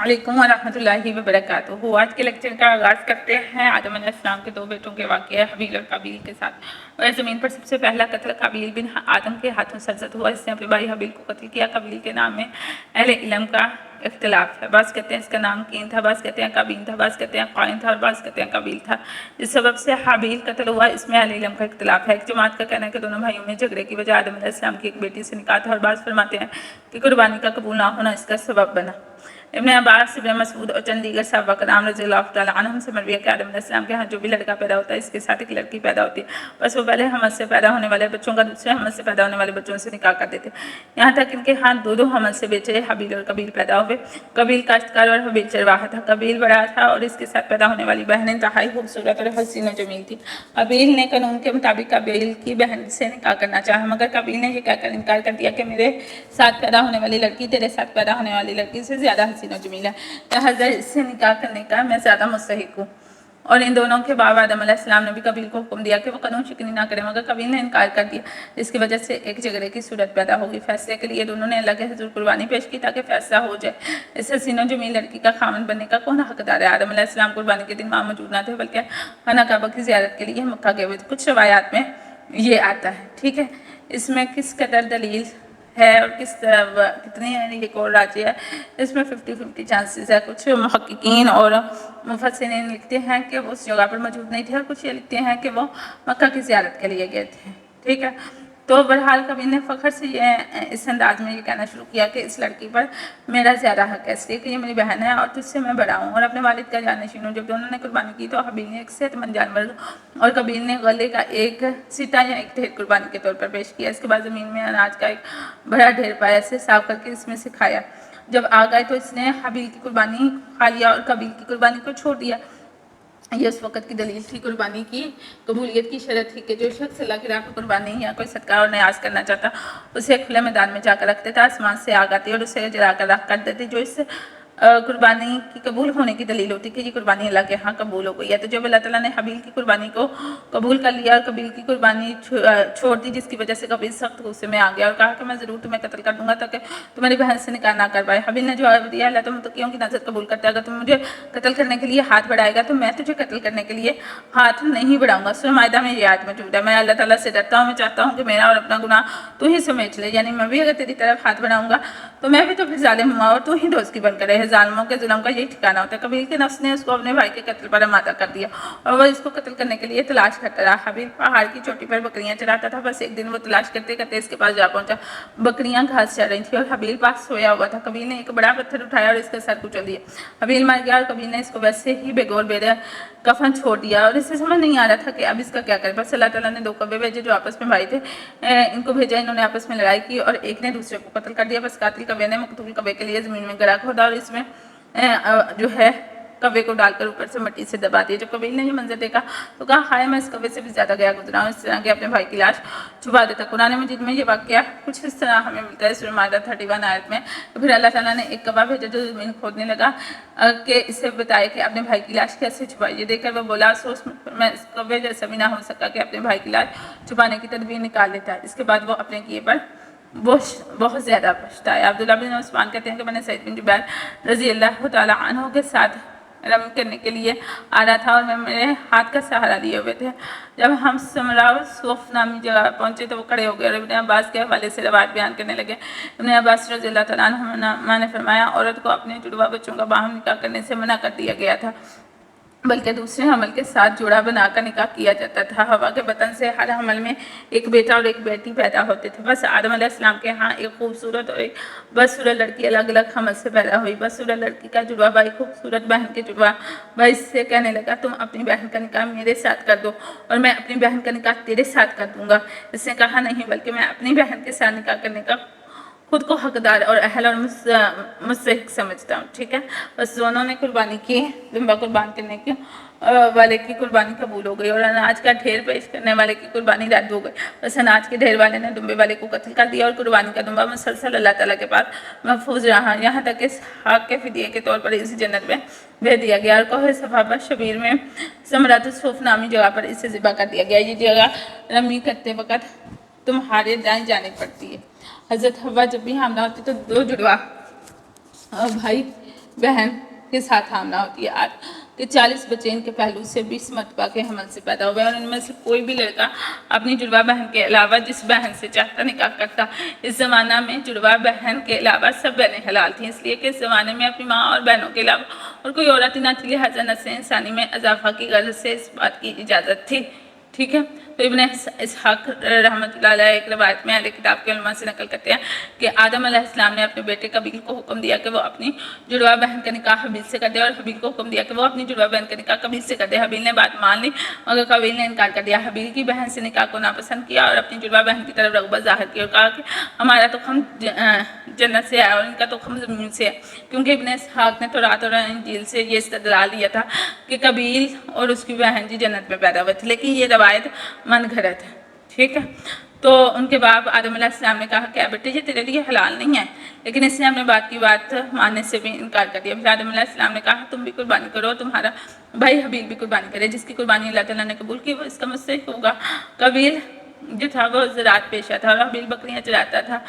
वालेकुम वरहमतुल्लाहि वबरकातुहू। आज के लेक्चर का आगाज़ करते हैं आदम अलैहिस्सलाम के दो बेटों के वाक़या हबील और काबील के साथ। और ज़मीन पर सबसे पहला कत्ल काबील बिन आदम के हाथों सरजद हुआ। इसने अपने भाई हबील को कत्ल किया। काबील के नाम में अहले इल्म का इख्तिलाफ है। बाज़ कहते हैं इसका नाम कीन था, बाज़ कहते हैं काबील था, बाज़ कहते हैं क़ाइन था और बाज़ कहते हैं काबील था। इस सबब से हाबील कत्ल हुआ, इसमें अहले इल्म का इख्तिलाफ है। एक जमात का कहना है कि दोनों भाइयों में झगड़े की वजह आदम अलैहिस्सलाम की एक बेटी से निकाह था और बाज़ फरमाते हैं कि कुर्बानी का कबूल ना होना इसका सबब बना। इब्न अब्बास, इब्न मसूद और चंद दीगर सहाबा कराम रज़ियल्लाहु तआला अन्हुम से मरवी है कि आदम अलैहिस्सलाम के यहाँ जो भी लड़का पैदा होता है इसके साथ एक लड़की पैदा होती है, बस वो पहले हमल से पैदा होने वाले बच्चों का दूसरे हमल से पैदा होने वाले बच्चों से निकाह कर देते। यहाँ तक इनके यहाँ दो हमल से बेचे हबील और कबील पैदा हुए। कबील काश्तकार और हबील चरवाहा था। कबील बड़ा था और इसके साथ पैदा होने वाली बहन इंतहाई खूबसूरत और हसीन और जमील थी। कबील ने कानून के मुताबिक कबील की बहन से निकाह करना चाहा, मगर कबील ने यह कहकर इनकार कर दिया कि मेरे साथ पैदा होने वाली लड़की तेरे साथ पैदा होने वाली लड़की से ज़्यादा हसीन और जमील है, लिहाजा इससे निकाह करने का मैं ज़्यादा मुस्तहिक हूँ। और इन दोनों के बाद आदम अलैहिस्सलाम ने भी कबील को हुक्म दिया कि वो कानून शिकनी ना करे, मगर कबील ने इनकार कर दिया, जिसकी वजह से एक झगड़े की सूरत पैदा होगी। फैसले के लिए दोनों ने अल्लाह के हुज़ूर कुर्बानी पेश की ताकि फैसला हो जाए इस हसीन जमील लड़की का खामन बनने का कौन हकदार है। आदम अलैहिस्सलाम कुर्बानी के दिन वहाँ मौजूद ना थे, बल्कि खाना काबा की ज़ियारत के लिए मक्का गए हुए। कुछ रवायात में ये आता है, ठीक है। इसमें किस कदर दलील है और कितनी एक और राजी है, इसमें 50-50 चांसेस है। कुछ मुहक्किकीन और मुफस्सिरीन लिखते हैं कि वो उस जगह पर मौजूद नहीं थे और कुछ ये लिखते हैं कि वो मक्का की ज़ियारत के लिए गए थे, ठीक है। तो बहरहाल कबील ने फ़ख्र से इस अंदाज में ये कहना शुरू किया कि इस लड़की पर मेरा ज़्यादा हक है, इसलिए कि ये मेरी बहन है और तुझसे मैं बड़ा हूँ और अपने वालिद का जानशीन हूँ। जब दोनों ने कुर्बानी की तो हबील ने एक सेहतमंद जानवर और कबील ने गले का एक सिटा या एक ढेर कुर्बानी के तौर पर पेश किया। इसके बाद ज़मीन में अनाज का एक बड़ा ढेर पाया, इसे साफ करके इसमें से खाया। जब आ गए तो इसने हबील की कुर्बानी खा लिया और कबील की कुर्बानी को छोड़ दिया। ये उस वक़्त की दलील थी। कुर्बानी की कबूलियत की शर्त थी कि जो शख्स अल्लाह की राह पर कुर्बानी या कोई सदका और न्याज करना चाहता उसे खुले मैदान में जाकर रखते था, आसमान से आग आती और उसे जला कर रख कर देते, जो इस कुर्बानी की कबूल होने की दलील होती कि ये कुर्बानी अल्लाह के यहाँ कबूल हो गई है। तो जब अल्लाह ताला ने हबील की कुर्बानी को कबूल कर लिया और कबील की कुर्बानी छोड़ दी, जिसकी वजह से कबील सख्त गुस्से में आ गया और कहा कि मैं ज़रूर तुम्हें कत्ल कर दूंगा ताकि तुम्हारी बहन से निकाह ना कर पाए। हबील ने जवाब दिया, अल्लाह तो मुत्तकियों की नज़र कबूल करता है, अगर तुम मुझे कत्ल करने के लिए हाथ बढ़ाएगा तो मैं तुझे कत्ल करने के लिए हाथ नहीं बढ़ाऊंगा। सूरह माइदा में ये आयत मौजूद है, मैं अल्लाह ताला से डरता हूँ, मैं चाहता हूँ कि मेरा और अपना गुनाह तू ही समेट ले, यानी मैं भी अगर तेरी तरफ हाथ बढ़ाऊंगा तो मैं भी तो फिर जालिम हुआ और तू ही दोस्त की बनकर रहे। जालिमों के जुल्म का यही ठिकाना होता है। कबील के नफ्स ने उसको अपने भाई के कत्ल पर आमादा कर दिया और वह इसको कत्ल करने के लिए तलाश करता रहा। हबील पहाड़ की चोटी पर बकरियां चराता था। बस एक दिन वो तलाश करते करते इसके पास जा पहुंचा। बकरियां घास चर रही थी और हबील पास सोया हुआ था। कबील ने एक बड़ा पत्थर उठाया और इसका सर कुचल दिया। हबील मर गया और कबील ने इसको वैसे ही बेगौर बेरे कफन छोड़ दिया और इसे समझ नहीं आ रहा था कि अब इसका क्या करे। बस अल्लाह ताला ने दो कब्बे भेजे जो आपस में भाई थे, इनको भेजा। इन्होंने आपस में लड़ाई की और एक ने दूसरे को कत्ल कर दिया। बस कातिल कब्बे ने मकतूल कब्बे के लिए ज़मीन में गड़ा खोदा और इसमें जो है कब्बे को डालकर ऊपर से मिट्टी से दबा दिया। जब कबील ने ये मंजर देखा तो कहा, हाय मैं इस कब्बे से भी ज़्यादा गया गुजरा हूँ, इस तरह के अपने भाई की लाश छुपा देता। कुरान मजीद में ये वाक़या कुछ इस तरह हमें मिलता है। सूरह माइदा 31 आयत में तो फिर अल्लाह ताला ने एक कब्बा भेजा जो ज़मीन खोदने लगा कि इसे बताए कि अपने भाई की लाश कैसे छुपाई। ये देखकर वह बोला, अफसोस मैं इस कब्बे जैसा भी ना हो सका कि अपने भाई की लाश छुपाने की तदबीर निकाल लेता है। इसके बाद वो अपने किए पर बहुत ज़्यादा पछताया। अब्दुल्लाह बिन उस्मान कहते हैं कि मैंने सईद बिन जुबैर रज़ी अल्लाह तआला अन्हु के साथ रमी करने के लिए आ रहा था और मैं मेरे हाथ का सहारा लिए हुए थे। जब हम समराव सोफ नामी जगह पहुंचे तो वो खड़े हो गए और इब्न अब्बास के हवाले से रवायत बयान करने लगे। इब्न अब्बास रज़ी अल्लाह तआला अन्हुमा ने फरमाया, औरत को अपने जुड़वा बच्चों का बाहम निकाह करने से मना कर दिया गया था, बल्कि दूसरे हमल के साथ जोड़ा बनाकर निकाह किया जाता था। हवा के बतन से हर हमल में एक बेटा और एक बेटी पैदा होते थे। बस आदम अलैहिस्सलाम के यहाँ एक खूबसूरत और एक बदसूरत लड़की अलग अलग हमल से पैदा हुई। बदसूरत लड़की का जुड़वा भाई खूबसूरत बहन के जुड़वा भाई से कहने लगा, तुम अपनी बहन का निकाह मेरे साथ कर दो और मैं अपनी बहन का निकाह तेरे साथ कर दूंगा। इसने कहा, नहीं, बल्कि मैं अपनी बहन के साथ निकाह करने का खुद को हकदार और अहल और मुस्तहिक समझता हूँ, ठीक है। बस दोनों ने कुर्बानी की। दुम्बा कुर्बान करने की वाले की कुर्बानी कबूल हो गई और अनाज का ढेर पेश करने वाले की कुर्बानी रद्द हो गई। बस अनाज के ढेर वाले ने दुम्बे वाले को कत्ल कर दिया और कुर्बानी का दुम्बा मुसलसल अल्लाह ताला के पास महफूज रहा, यहाँ तक इस हक के फिदिये के तौर पर इस जन्नत में भेज दिया गया और कोहे सफाबा शबीर में समरात सूफ नामी जगह पर इसे ज़िबा कर दिया गया। ये जगह रमी करते वक़्त तुम्हारे दाएं जाने पड़ती है। हज़रत हवा जब भी हमला होती तो दो जुड़वा भाई बहन के साथ हामला होती है आज कि 40 बच्चे इनके पहलू से 20 मरतबा के हमल से पैदा हुए और इनमें से कोई भी लड़का अपनी जुड़वा बहन के अलावा जिस बहन से चाहता निकाह करता। इस ज़माना में जुड़वा बहन के अलावा सब बहनें हलाल थीं, इसलिए कि इस ज़माने में अपनी माँ और बहनों के अलावा और कोई औरत ही ना थी, लिहाजा नस्ल इंसानी में इजाफा की गर्ज से इस बात की इजाज़त थी। ठीक है, तो इब्न इसहाक रहमतुल्लाह अलैह एक रवायत में अहले किताब के उलमा से नकल करते हैं कि आदम अलैहिस्सलाम ने अपने बेटे कबील को हुक्म दिया कि वो अपनी जुड़वा बहन का निकाह हबील से कर दे और हबील को हुक्म दिया कि वो अपनी जुड़वा बहन का निकाह कबील से कर दे। हबील ने बात मान ली मगर कबील ने इनकार कर दिया। हबील की बहन से निकाह को नापसंद किया और अपनी जुड़वा बहन की तरफ रग़बत ज़ाहिर की और कहा कि हमारा तो हम जन्नत से है और इनका तो हम ज़मीन से है, क्योंकि इब्न इसहाक ने तो रात और इंजील से ये इस्तदलाल लिया था कि कबील और उसकी बहन जी जन्नत में पैदा हुए थे, लेकिन ये रवायत मन घड़त है। ठीक है, तो उनके बाप आदम अलैहिस्सलाम ने कहा क्या बेटे ये तेरे लिए हलाल नहीं है, लेकिन इसने अपने बाप की बात मानने से भी इनकार कर दिया। फिर आदम अलैहिस्सलाम ने कहा तुम भी कुर्बानी करो, तुम्हारा भाई हबील भी कुर्बानी करे, जिसकी कुर्बानी अल्लाह ताला ने कबूल की वो इसका मुझसे होगा। कबील जो था वो ज़राअत पेशा था और हबील बकरियाँ चराता था।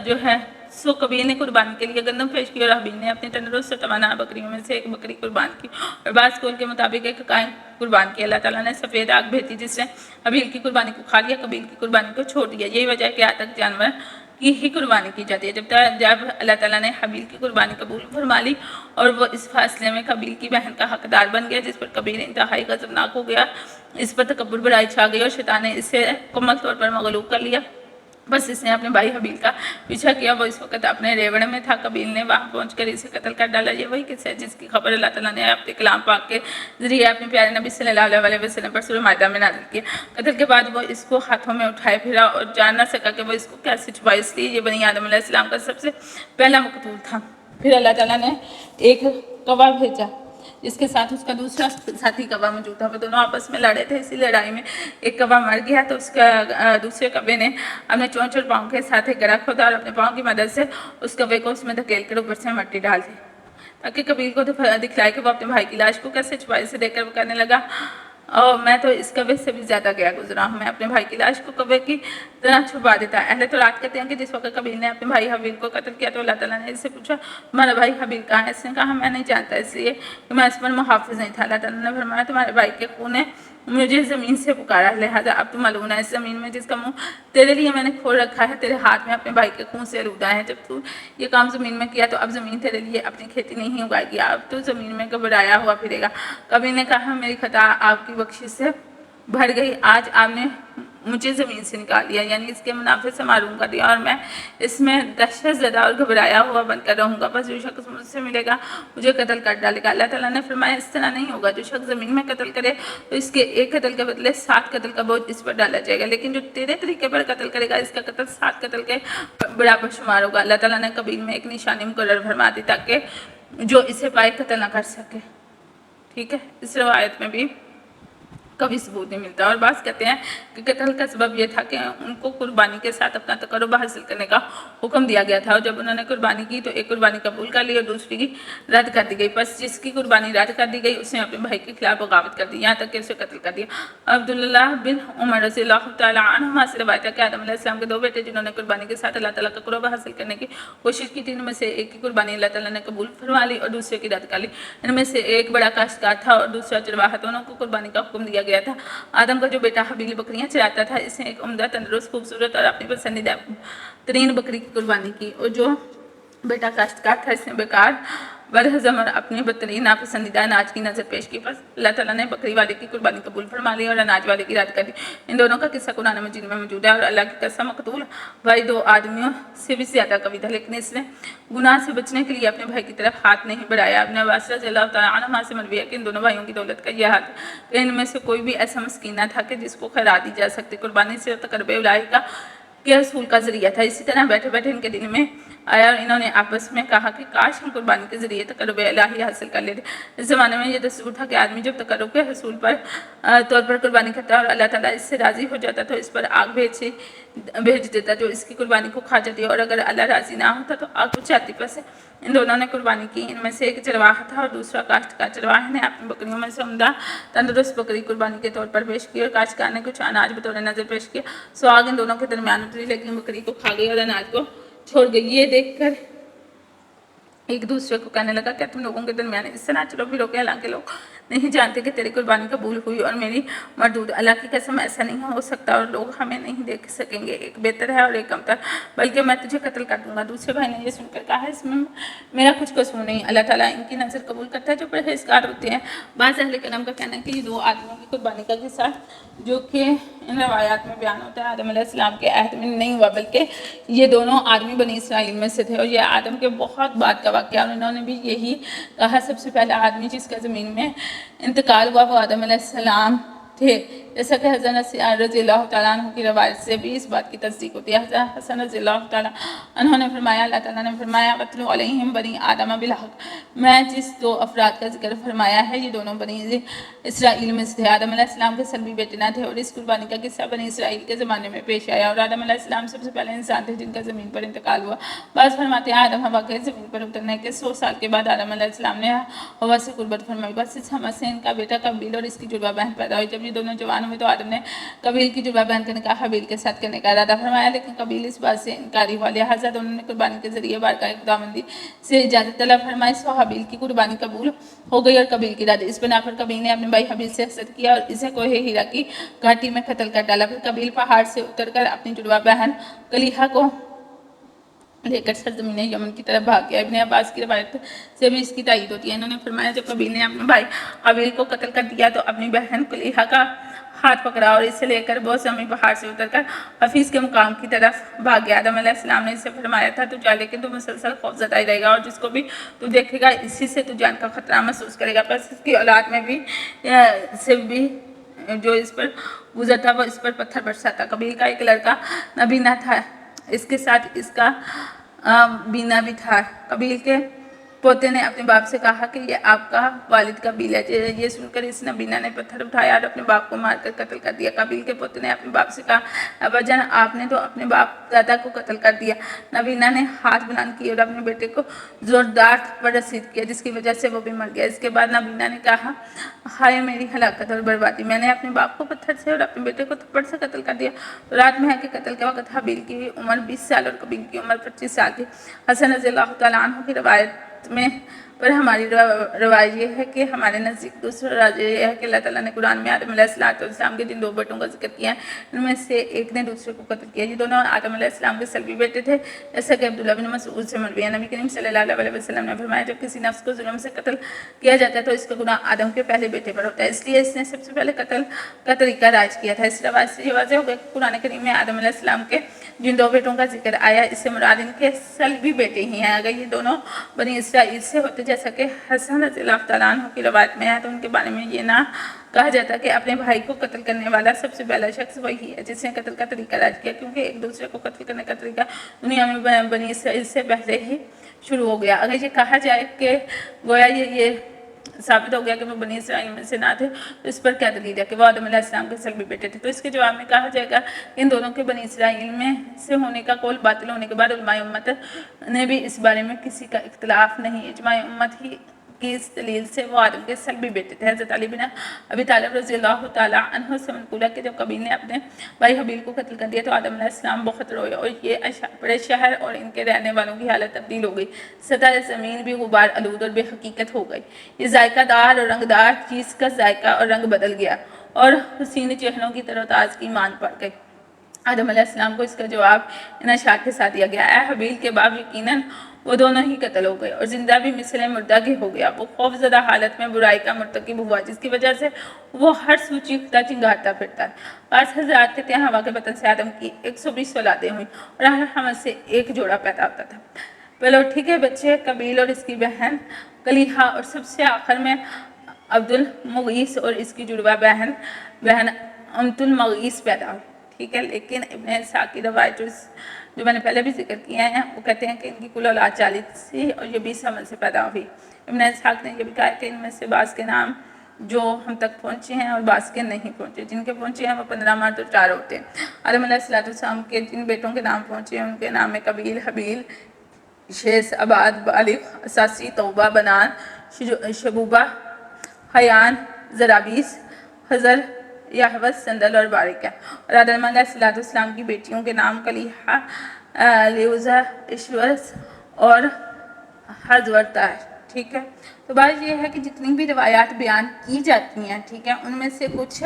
जो है सो कबील ने कुर्बानी के लिए गंदम पेश की और हबील ने अपनी तंदुरुस्त और तवाना बकरियों में से एक बकरी कुर्बान की और बाज़ कौल के मुताबिक एक गाय कुर्बान की। अल्लाह ताला ने सफ़ेद आग भेजी जिसने हबील की कुर्बानी को खा लिया, कबील की कुर्बानी को छोड़ दिया। यही वजह है कि आज तक जानवर की ही कुर्बानी की जाती है। जब अल्लाह ताला ने हबील की कुर्बानी कबूल फरमा ली और वो इस फासले में कबील की बहन का हकदार बन गया, जिस पर कबील इंतहाई गज़बनाक हो गया, इस पर तकब्बुर बुराई छा गई और शैतान ने इसे मुकम्मल तौर पर मगलूब कर लिया। बस इसने अपने भाई हबील का पीछा किया। वो इस वक्त अपने रेवड़ में था, कबील ने वहाँ पहुँचकर इसे कत्ल कर डाला। ये वही किस्सा है जिसकी खबर अल्लाह ताला ने अपने कलाम पाक के ज़रिए अपने प्यारे नबी सल्लल्लाहु अलैहि वसल्लम पर सूरह माइदा में नाज़िल किया। कत्ल के बाद वो इसको हाथों में उठाए फिरा और जान ना सका कि वो इसको कैसे छुपाए, इसलिए ये बनी आदम अलैहिस्सलाम का सबसे पहला मकतूल था। फिर अल्लाह ताला ने एक कौवा भेजा जिसके साथ उसका दूसरा साथी कौवा मौजूद था। वो दोनों आपस में लड़े थे, इसी लड़ाई में एक कौवा मर गया तो उसका दूसरे कौवे ने अपने चोंच और पाँव के साथ एक गड्ढा खोदा और अपने पाँव की मदद से उस कौवे को उसमें धकेल कर ऊपर से मिट्टी डाल दी ताकि कबील को दिखलाए कि वो अपने भाई की लाश को कैसे छुपाए। से देखकर वो कहने लगा और मैं तो इस कौवे से भी ज़्यादा गया गुजरा हूँ, मैं अपने भाई की लाश को कौवे की तरह छुपा देता। अहले तो रात कहते हैं कि जिस वक्त कबील ने अपने भाई हबील को कत्ल किया तो अल्लाह ताला ने इससे पूछा तुम्हारा भाई हबील कहाँ है। इसने कहा मैं नहीं जानता, इसलिए कि मैं इस पर मुहाफिज नहीं था। अल्लाह ताला ने फरमाया तुम्हारे भाई के खून ने मुझे ज़मीन से पुकारा, लिहाजा अब तुम मालूम है इस ज़मीन में जिसका मुँह तेरे लिए मैंने खोल रखा है तेरे हाथ में अपने भाई के खून से आलूदा है। जब तू ये काम ज़मीन में किया तो अब ज़मीन तेरे लिए अपनी खेती नहीं उगाएगी, अब तो ज़मीन में घबराया हुआ फिरेगा। कबील ने कहा मेरी खता आपकी बख्शिश से भर गई, आज आपने मुझे ज़मीन से निकाल लिया, यानी इसके मुनाफे से मालूम कर दिया और मैं इसमें दहशत ज़दा और घबराया हुआ बनकर रहूँगा। बस जो शख्स मुझसे मिलेगा मुझे कत्ल कर डालेगा। अल्लाह ताला ने फरमाया इस तरह नहीं होगा, जो शख्स ज़मीन में कत्ल करे तो इसके एक कत्ल के बदले 7 कत्ल का बोझ इस पर डाला जाएगा, लेकिन जो तेरे तरीके पर कत्ल करेगा इसका कत्ल 7 कत्ल के बराबर शुमार होगा। अल्लाह ताला ने कबील में एक निशानी मुकर्रर फरमा दी ताकि जो इसे पाए कत्ल ना कर सके। ठीक है, इस रवायत में भी कभी सबूत नहीं मिलता। और बात कहते हैं कि कत्ल का सबब यह था कि उनको कुर्बानी के साथ अपना तकर्रुब हासिल करने का हुक्म दिया गया था और जब उन्होंने कुर्बानी की तो एक कुर्बानी कबूल कर ली और दूसरी की रद्द कर दी गई। बस जिसकी कुर्बानी रद्द कर दी गई उसने अपने भाई के खिलाफ बगावत कर दी, यहाँ तक कि उसे कत्ल कर दिया। अब्दुल्लाह बिन उमर रज़ियल्लाहु तआला अन्हुमा से रवायत है कि आदम अलैहिस्सलाम के 2 बेटे जिन्होंने कुर्बानी के साथ अल्लाह ताला का कुर्ब हासिल करने की कोशिश की थी, इनमें से एक की कुर्बानी अल्लाह ताला ने कबूल फरमा ली और दूसरे की रद्द कर ली। इनमें से एक बड़ा काश्तकार था और दूसरा चरवाहा, दोनों को कुर्बानी का हुक्म दिया गया था। आदम का जो बेटा हबील बकरियां चराता था, इसने एक उम्दा तंदुरुस्त खूबसूरत और अपनी पसंदीदा तरीन बकरी की कुर्बानी की और जो बेटा काश्तकार था इसने बेकार बरहज़म और अपनी बदतरीन नापसंदीदा अनाज की नज़र पेश की। बस अल्लाह ताला ने बकरी वाले की कुर्बानी कबूल फरमा ली और अनाज वाले की रद्द कर दी। इन दोनों का किस्सा कुरान मजीद में मौजूद है और अल्लाह की कसम मकतूल भाई 2 आदमियों से भी ज़्यादा कवि था, लेकिन इसने गुनाह से बचने के लिए अपने भाई की तरफ हाथ नहीं बढ़ाया। अपने अब्बास रज़ियल्लाहु तआला अन्हुमा से मरवी है कि इन दोनों भाइयों की दौलत का यह हाल कि इनमें से कोई भी ऐसा मस्कीन न था कि जिसको खैरात दी जा सकती। कुर्बानी से तकर्रुब इलाही के असूल का जरिया था। इसी तरह बैठे बैठे इनके दिल में आया और इन्होंने आपस में कहा कि काश हम कुर्बानी के जरिए तकर्रुब इलाही हासिल कर लेते। इस ज़माने में ये दस्तूर था कि आदमी जब तकर्रुब के हसूल पर तौर पर कुर्बानी करता और अल्लाह ताला इससे राज़ी हो जाता तो इस पर आग भेज देता जो इसकी कुर्बानी को खा जाती, और अगर अल्लाह राज़ी ना होता तो आग बुझ जाती। बस इन दोनों ने कुर्बानी की। इनमें से एक चरवाहा था और दूसरा काश्तकार। चरवाहे ने अपनी बकरियों में से उम्दा तंदुरुस्त बकरी कुर्बानी के तौर पर पेश की और काश्तकार ने कुछ अनाज बतौर नज़र पेश किया। सो आग इन दोनों के दरमियान उतरी, लेकिन बकरी को खा गई और अनाज को छोड़ गई। ये देखकर ایک دوسرے کو کہنے لگا کہ تم لوگوں کے درمیان اس طرح چلو پھرو کہ حالانکہ لوگ نہیں جانتے کہ تیری قربانی قبول ہوئی اور میری مردود، اللہ کی قسم ایسا نہیں ہو سکتا اور لوگ ہمیں نہیں دیکھ سکیں گے، ایک بہتر ہے اور ایک کمتر، بلکہ میں تجھے قتل کر دوں گا۔ دوسرے بھائی نے یہ سن کر کہا اس میں میرا کچھ قصور نہیں، اللہ تعالیٰ ان کی نظر قبول کرتا ہے جو پرہیزگار ہوتے ہیں۔ بعض اہل کلام کا کہنا ہے کہ یہ دو آدمیوں کی قربانی کا قصہ جو کہ ان روایات میں بیان ہوتا ہے آدم علیہ السلام کے عہد میں نہیں ہوا، بلکہ یہ دونوں آدمی بنی اسرائیل میں سے تھے اور یہ آدم کے بہت بعد کا واقعہ، اور انہوں نے بھی یہی کہا سب سے پہلا آدمی جس کا زمین میں انتقال ہوا وہ آدم علیہ السلام تھے، جیسا کہ حضرت حسن رضی اللہ تعالیٰ عنہ کی روایت سے بھی اس بات کی تصدیق ہوتی ہے۔ حضرت حسن رضی اللہ تعالیٰ عنہ نے فرمایا، اللہ تعالیٰ نے فرمایا وَاتْلُ عَلَيْهِمْ بنی آدم بِالْحَقِّ، میں جس دو افراد کا ذکر فرمایا ہے یہ دونوں بنی اسرائیل میں سے تھے۔ آدم علیہ السلام کے سلبی بیٹے نہ تھے اور اس قربانی کا قصہ بنی اسرائیل کے زمانے میں پیش آیا، اور آدم علیہ السلام سب سے پہلے انسان تھے جن کا زمین پر انتقال ہوا۔ بعض فرماتے ہیں آدم ہوا کے زمین پر اترنے کے 100 سال کے بعد آدم علیہ السلام نے ہوا سے قربت فرمائی، بس اس حمد سے ان کا بیٹا قابیل اور اس کی جڑواں بہن پیدا ہوئی۔ جب یہ دونوں جوان ہوئے تو آدم نے قابیل کی جڑواں بہن کا نکاح حابیل کے ساتھ کرنے کا ارادہ فرمایا، لیکن قابیل اس بات سے انکاری ہوا، لہٰذا دونوں نے قربانی کے ذریعے بارگاہ خداوندی سے اجازت طلب فرمائی، سو حابیل کی قربانی قبول ہو گئی اور قابیل کی رد۔ اس بنا پر قابیل نے اپنے بھائی حابیل سے حسد کیا اور اسے کوہ ہیرا کی گھاٹی میں قتل کر ڈالا۔ پھر قابیل پہاڑ سے اتر کر اپنی جڑواں بہن کلیحہ کو لے کر سرزمین یمن کی طرف بھاگ گیا۔ ابن عباس کی روایت سے بھی اس کی تائید ہوتی ہے، انہوں نے فرمایا جب قابیل نے اپنے بھائی حابیل کو قتل کر دیا تو اپنی بہن کلیحہ کا ہاتھ پکڑا اور اسے لے کر بہت سمی پہاڑ سے اتر کر حفیظ کے مقام کی طرف بھاگ گیا۔ آدم علیہ السلام نے اسے فرمایا تھا تو جا، لیکن تو مسلسل خوف زدہ ہی رہے گا اور جس کو بھی تو دیکھے گا اسی سے تو جان کا خطرہ محسوس کرے گا۔ بس اس کی اولاد میں بھی سے بھی جو اس پر گزرتا وہ اس پر پتھر برساتا۔ قابیل کا ایک لڑکا نبینا تھا، اس کے ساتھ اس کا بینا بھی تھا۔ قابیل کے پوتے نے اپنے باپ سے کہا کہ یہ آپ کا والد قابیل ہے۔ یہ سن کر اس نبینا نے پتھر اٹھایا اور اپنے باپ کو مار کر قتل کر دیا۔ قابیل کے پوتے نے اپنے باپ سے کہا ابا جان آپ نے تو اپنے باپ دادا کو قتل کر دیا۔ نبینا نے ہاتھ بلند کیے اور اپنے بیٹے کو زوردار تھپڑ رسید کیا جس کی وجہ سے وہ بھی مر گیا۔ اس کے بعد نبینا نے کہا ہائے میری ہلاکت اور بربادی، میں نے اپنے باپ کو پتھر سے اور اپنے بیٹے کو تھپڑ سے قتل کر دیا۔ تو رات میں ہے کہ قتل کے وقت حابیل کی عمر 20 سال اور قابیل کی عمر 25 سال تھی۔ حسن رضی اللہ تعالیٰ عنہ کی روایت میں پر ہماری روایت یہ ہے کہ ہمارے نزدیک دوسرا راج یہ ہے کہ اللہ تعالیٰ نے قرآن میں آدم علیہ السلام کے جن دو بیٹوں کا ذکر کیا ہے ان میں سے ایک نے دوسرے کو قتل کیا۔ یہ دونوں آدم علیہ السلام کے سلبی بیٹے تھے، جیسا کہ عبداللہ بن مسعود سے مروی ہے۔ نبی کریم صلی اللہ علیہ وسلم نے فرمایا جب کسی نفس کو ظلم سے قتل کیا جاتا ہے تو اس کا گناہ آدم کے پہلے بیٹے پر ہوتا ہے، اس لیے اس نے سب سے پہلے قتل کا طریقہ رائج کیا تھا۔ اس روایت سے یہ واضح ہو گیا کہ قرآن کریم میں آدم علیہ السلام کے جن دو بیٹوں کا ذکر آیا اس سے مراد ان کے سلبی بیٹے ہی ہیں۔ اگر یہ دونوں بنی اسرائیل سے ہوتے جیسا کہ حسن رضی اللہ تعالیٰ عنہ کی روایت میں ہے تو ان کے بارے میں یہ نہ کہا جاتا کہ اپنے بھائی کو قتل کرنے والا سب سے پہلا شخص وہی ہے جس نے قتل کا طریقہ رائج کیا، کیونکہ ایک دوسرے کو قتل کرنے کا طریقہ دنیا میں بنی اسرائیل سے پہلے ہی شروع ہو گیا۔ اگر یہ کہا جائے کہ گویا یہ ثابت ہو گیا کہ وہ بنی اسرائیل میں سے نہ تھے تو اس پر کیا دلیل ہے کہ وہ آدم علیہ السلام کے سلبی بیٹے تھے، تو اس کے جواب میں کہا جائے گا کہ ان دونوں کے بنی اسرائیل میں سے ہونے کا قول باطل ہونے کے بعد علماء امت نے بھی اس بارے میں کسی کا اختلاف نہیں، اجماع امت ہی کی اس دلیل سے وہ آدم کے سلبی بیٹے تھے۔ حضرت علی بن ابی طالب رضی اللہ تعالیٰ عنہ سے منقول ہے کہ جب قابیل نے اپنے بھائی حابیل کو قتل کر دیا تو آدم علیہ السلام بہت روئے اور یہ بڑے شہر اور ان کے رہنے والوں کی حالت تبدیل ہو گئی، سطح زمین بھی غبار آلود اور بے حقیقت ہو گئی، یہ ذائقہ دار اور رنگ دار چیز کا ذائقہ اور رنگ بدل گیا اور حسین چہروں کی طرح تاز کی مان پڑ گئی۔ آدم علیہ السلام کو اس کا جواب ان اشعار کے ساتھ دیا گیا، اے حابیل کے باپ یقیناً وہ دونوں ہی قتل ہو گئے اور زندہ بھی مثل مردہ کے ہو گیا، وہ خوف زدہ حالت میں برائی کا مرتکب ہوا جس کی وجہ سے وہ ہر سو چیختا چنگھاتا پھرتا ہے۔ بعض حضرات کہتے ہیں ہوا کے بطن سے آدم کی 120 اولادیں ہوئیں اور ہر حمل سے ایک جوڑا پیدا ہوتا تھا۔ پلوٹھی کے بچے قابیل اور اس کی بہن کلیحہ اور سب سے آخر میں عبد المغیث اور اس کی جڑواں بہن امت المغیث پیدا ہوئی، ٹھیک ہے۔ لیکن ابن اسحاق کی روایت جو میں نے پہلے بھی ذکر کیا ہے وہ کہتے ہیں کہ ان کی کل اولاد 40 تھی اور یہ 20 حمل سے پیدا ہوئی۔ ابن اسحاق نے یہ بھی کہا کہ ان میں سے بعض کے نام جو ہم تک پہنچے ہیں اور بعض کے نہیں پہنچے، جن کے پہنچے ہیں وہ 15 مرد اور 4 عورتیں۔ آدم علیہ السلام کے جن بیٹوں کے نام پہنچے ہیں ان کے نام میں قابیل، حابیل، شیس، اباد، بالغ، اساسی، توبہ، بنان، شبوبہ، حیان، زرابیس، حضر، یحوس، سندل اور بارک ہے۔ اور آدم علیہ السلام کی بیٹیوں کے نام کلیحہ، لیوزہ، اشوس اور حد ورتا ہے، ٹھیک ہے۔ تو بات یہ ہے کہ جتنی بھی روایات بیان کی جاتی ہیں، ٹھیک ہے، ان میں سے کچھ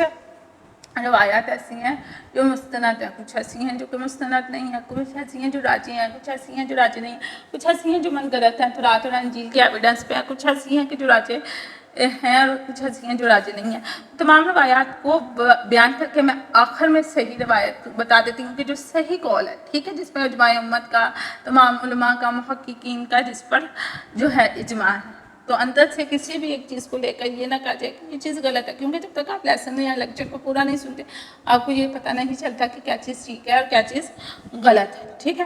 روایات ایسی ہیں جو مستند ہیں، کچھ ایسی ہیں جو کہ مستند نہیں ہیں، کچھ ایسی ہیں جو راجی ہیں، کچھ ایسی ہیں جو راجی نہیں ہیں، کچھ ایسی ہیں جو من گلت ہیں تورات اور انجیل کے ایویڈنس پہ ہیں، کچھ ایسی ہیں کہ جو راجی ہیں اور کچھ ایسی ہیں جو راجی نہیں ہیں۔ تمام روایات کو بیان کر کے میں آخر میں صحیح روایت بتا دیتی ہوں کہ جو صحیح قول ہے، ٹھیک ہے، جس پر اجماع امت کا، تمام علماء کا، محققین کا، جس پر جو ہے اجماع ہے۔ تو اندر سے کسی بھی ایک چیز کو لے کر یہ نہ کہا جائے کہ یہ چیز غلط ہے، کیونکہ جب تک آپ لیسن یا لیکچر کو پورا نہیں سنتے آپ کو یہ پتہ نہیں چلتا کہ کیا چیز ٹھیک ہے اور کیا چیز غلط ہے، ٹھیک ہے۔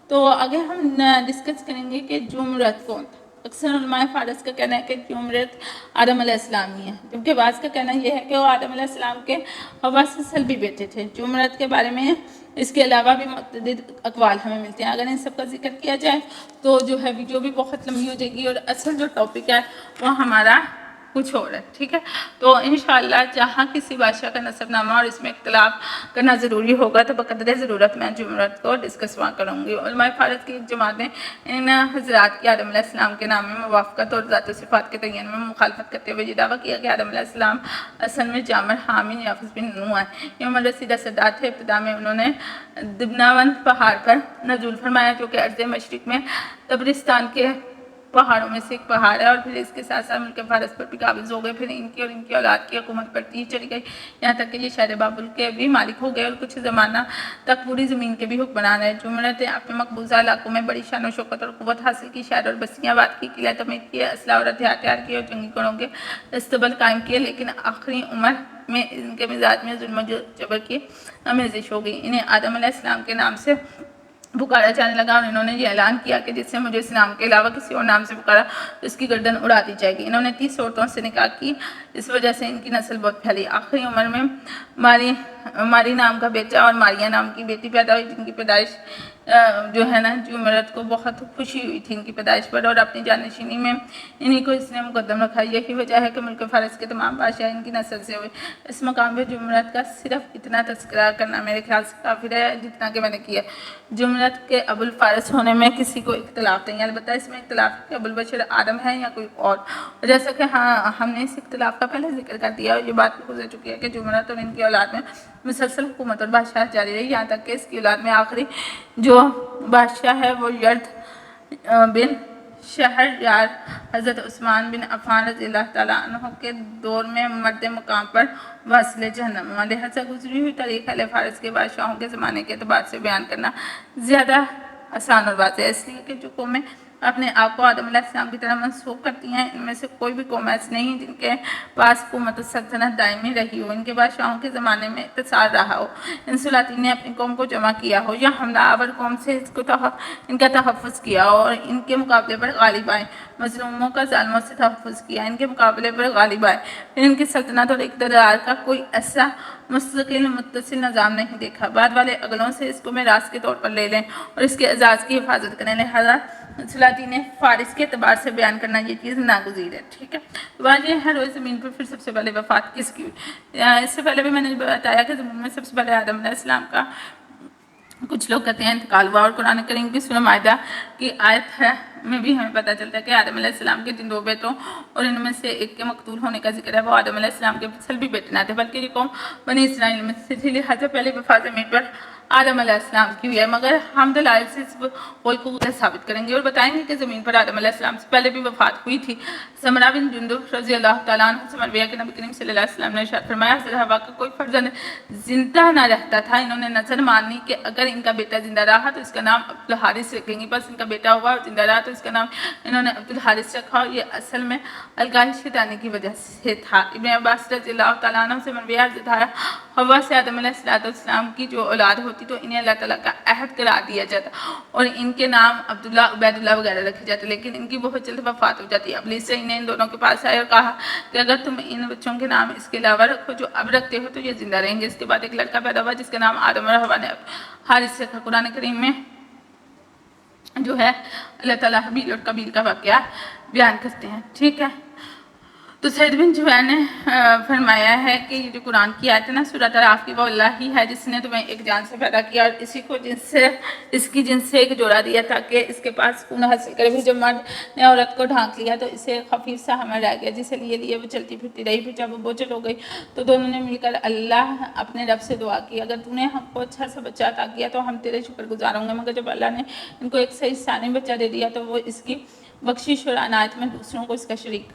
تو آگے ہم ڈسکس کریں گے کہ جمرت کون تھا۔ اکثر علماء فارس کا کہنا ہے کہ جمرت آدم علیہ السلام ہی ہے، جبکہ بعض کا کہنا یہ ہے کہ وہ آدم علیہ السلام کے حوا سے سلبی بیٹے تھے۔ جمرت کے بارے میں اس کے علاوہ بھی متعدد اقوال ہمیں ملتے ہیں، اگر ان سب کا ذکر کیا جائے تو جو ہے ویڈیو بھی بہت لمبی ہو جائے گی اور اصل جو ٹاپک ہے وہ ہمارا کچھ اور ہے، ٹھیک ہے۔ تو انشاءاللہ جہاں کسی بادشاہ کا نسب نامہ اور اس میں اختلاف کرنا ضروری ہوگا تو بقدر ضرورت میں جمرت کو ڈسکس وہاں کروں گی۔ علماء فارس کی ایک جماعت نے ان حضرات کی آدم علیہ السلام کے نام میں موافقت اور ذات و صفات کے تعین میں مخالفت کرتے ہوئے یہ دعویٰ کیا کہ آدم علیہ السلام اصل میں جامر حامل یافس بن نوح ہیں۔ یہ عمر رسیدہ سردار تھے۔ ابتدا میں انہوں نے دبناوند پہاڑ پر نزول فرمایا جو کہ ارض مشرق میں تبرستان کے پہاڑوں میں سے ایک پہاڑ ہے، اور پھر اس کے ساتھ ساتھ ملک فارس پر بھی قابض ہو گئے۔ پھر ان کی اور ان کی اولاد کی حکومت بڑھتی ہی چلی گئی، یہاں تک کہ یہ شہر بابل کے بھی مالک ہو گئے اور کچھ زمانہ تک پوری زمین کے بھی حکمران رہے۔ جمرت نے اپنے مقبوضہ علاقوں میں بڑی شان و شوکت اور قوت حاصل کی، شہر اور بستیاں آباد کی، قلعہ تعمیر کیے، اسلحہ اور ہتھیار تیار کیے اور جنگی گھوڑوں کے استبل قائم کیے، لیکن آخری عمر میں ان کے مزاج میں ظلم و جبر کی آمیزش ہو گئی۔ انہیں آدم علیہ السلام کے نام سے پکارا جانے لگا اور انہوں نے یہ اعلان کیا کہ جس سے مجھے اس نام کے علاوہ کسی اور نام سے پکارا تو اس کی گردن اڑا دی جائے گی۔ انہوں نے 30 عورتوں سے نکاح کی، اس وجہ سے ان کی نسل بہت پھیلی۔ آخری عمر میں ماری نام کا بیٹا اور ماریا نام کی بیٹی پیدا ہوئی، جن کی پیدائش جو ہے نا جمرت کو بہت خوشی ہوئی تھی ان کی پیدائش پر، اور اپنی جانشینی میں انہی کو اس نے مقدم رکھا۔ یہی وجہ ہے کہ ملک فارس کے تمام بادشاہ ان کی نسل سے ہوئے۔ اس مقام پہ جمرت کا صرف اتنا تذکرہ کرنا میرے خیال سے کافی ہے جتنا کہ میں نے کیا۔ جمرت کے ابو الفارس ہونے میں کسی کو اختلاف نہیں، البتہ اس میں اختلاف ہے کہ ابو البشر آدم ہے یا کوئی اور، جیسا کہ ہم نے اس اختلاف کا پہلے ذکر کر دیا اور یہ بات بھی گزر چکی ہے کہ جمرت اور ان کی اولاد میں مسلسل حکومت اور بادشاہ جاری رہی، یہاں تک کہ اس کی اولاد میں آخری جو بادشاہ ہے وہ یرد بن شہریار حضرت عثمان بن عفان رضی اللہ تعالیٰ عنہ کے دور میں مرد مقام پر واصل جہنم، لہذا گزری ہوئی تاریخ اہل فارس کے بادشاہوں کے زمانے کے اعتبار سے بیان کرنا زیادہ آسان اور واضح ہے، اس لیے کہ جو قومیں اپنے آپ کو آدم علیہ السلام کی طرح منسوب کرتی ہیں ان میں سے کوئی بھی قوم ایسی نہیں جن کے پاس حکومت و سلطنت دائمی رہی ہو، ان کے بادشاہوں کے زمانے میں اتصال رہا ہو، ان سلاطین نے اپنی قوم کو جمع کیا ہو یا حملہ آور قوم سے ان کا تحفظ کیا ہو اور ان کے مقابلے پر غالب آئے، مظلوموں کا ظالموں سے تحفظ کیا، ان کے مقابلے پر غالب آئے، پھر ان کی سلطنت اور اقتدار کا کوئی ایسا مستقل متصل نظام نہیں دیکھا۔ بعد والے اگلوں سے اس کو میراث کے طور پر لے لیں اور اس کے اعزاز کی حفاظت کریں، لہذا سلاطین فارس کے اعتبار سے بیان کرنا یہ چیز ناگزیر ہے، ٹھیک ہے۔ بات یہ ہے روئے زمین پر پھر سب سے پہلے وفات کس کی ہوئی؟ اس سے پہلے بھی میں نے بتایا کہ زمین میں سب سے پہلے آدم علیہ السلام کا کچھ لوگ کہتے ہیں انتقال ہوا، اور قرآن کریم کی سورہ مائدہ کی آیت ہے میں بھی ہمیں پتہ چلتا ہے کہ آدم علیہ السلام کے جن 2 بیٹوں اور ان میں سے ایک کے مقتول ہونے کا ذکر ہے وہ آدم علیہ السلام کے سلبی بیٹے نہ تھے بلکہ یہ قوم بنی اسرائیل میں سے تھی، لہٰذا پہلے وفات زمین پر آدم علیہ السلام کی ہوئی ہے، مگر ہم دلائل سے اس قول کو ثابت کریں گے اور بتائیں گے کہ زمین پر آدم علیہ السلام سے پہلے بھی وفات ہوئی تھی۔ سمرہ بن جندب رضی اللہ تعالیٰ عنہ سے مروی ہے کہ نبی کریم صلی اللہ علیہ وسلم نے ارشاد فرمایا حضرت حوا کا کوئی فرزند زندہ نہ رہتا تھا، انہوں نے نظر مانی کہ اگر ان کا بیٹا زندہ رہا تو اس کا نام عبدالحارث رکھیں گے، بس ان کا بیٹا ہوا اور زندہ رہا تو اس کا نام انہوں نے عبدالحارث رکھا، اور یہ اصل میں الگاہ شیطانی کی وجہ سے تھا۔ ابن عباس رضی اللہ تعالیٰ عنہ سے مروی ہے حضرت حوا سے آدم علیہ السلام کی جو اولاد ہوتی تو انہیں اللہ تعالیٰ کا عہد قرار دیا جاتا اور ان کے نام عبداللہ، عبید اللہ وغیرہ رکھے جاتے، لیکن ان کی بہت جلد وفات ہو جاتی ہے۔ ابلیس سے انہیں ان دونوں کے پاس آئے اور کہا کہ اگر تم ان بچوں کے نام اس کے علاوہ رکھو جو اب رکھتے ہو تو یہ زندہ رہیں گے۔ اس کے بعد ایک لڑکا پیدا ہوا جس کا نام آدم اور حوا نے حارث رکھا۔ قرآن کریم میں جو ہے اللہ تعالیٰ حبیل اور قبیل کا واقعہ بیان کرتے ہیں، ٹھیک ہے۔ تو سعید بن جبیر نے فرمایا ہے کہ یہ جو قرآن کی آیت ہے نا سورۃ الاعراف کی، وہ اللہ ہی ہے جس نے تمہیں ایک جان سے پیدا کیا اور اسی کو اس کی جنس سے ایک جوڑا دیا تاکہ اس کے پاس خون حاصل کرے۔ پھر جب مرد نے عورت کو ڈھانک لیا تو اسے خفیف سا حمل رہ گیا جسے لیے وہ چلتی پھرتی رہی۔ پھر جب وہ بوجھل ہو گئی تو دونوں نے مل کر اللہ اپنے رب سے دعا کی، اگر تو نے ہم کو اچھا سا بچہ عطا کیا تو ہم تیرے شکر گزار ہوں گے، مگر جب اللہ نے ان کو ایک صحیح ثانی بچہ دے دیا تو وہ اس کی بخشش اور عنایت میں دوسروں کو اس کا شریک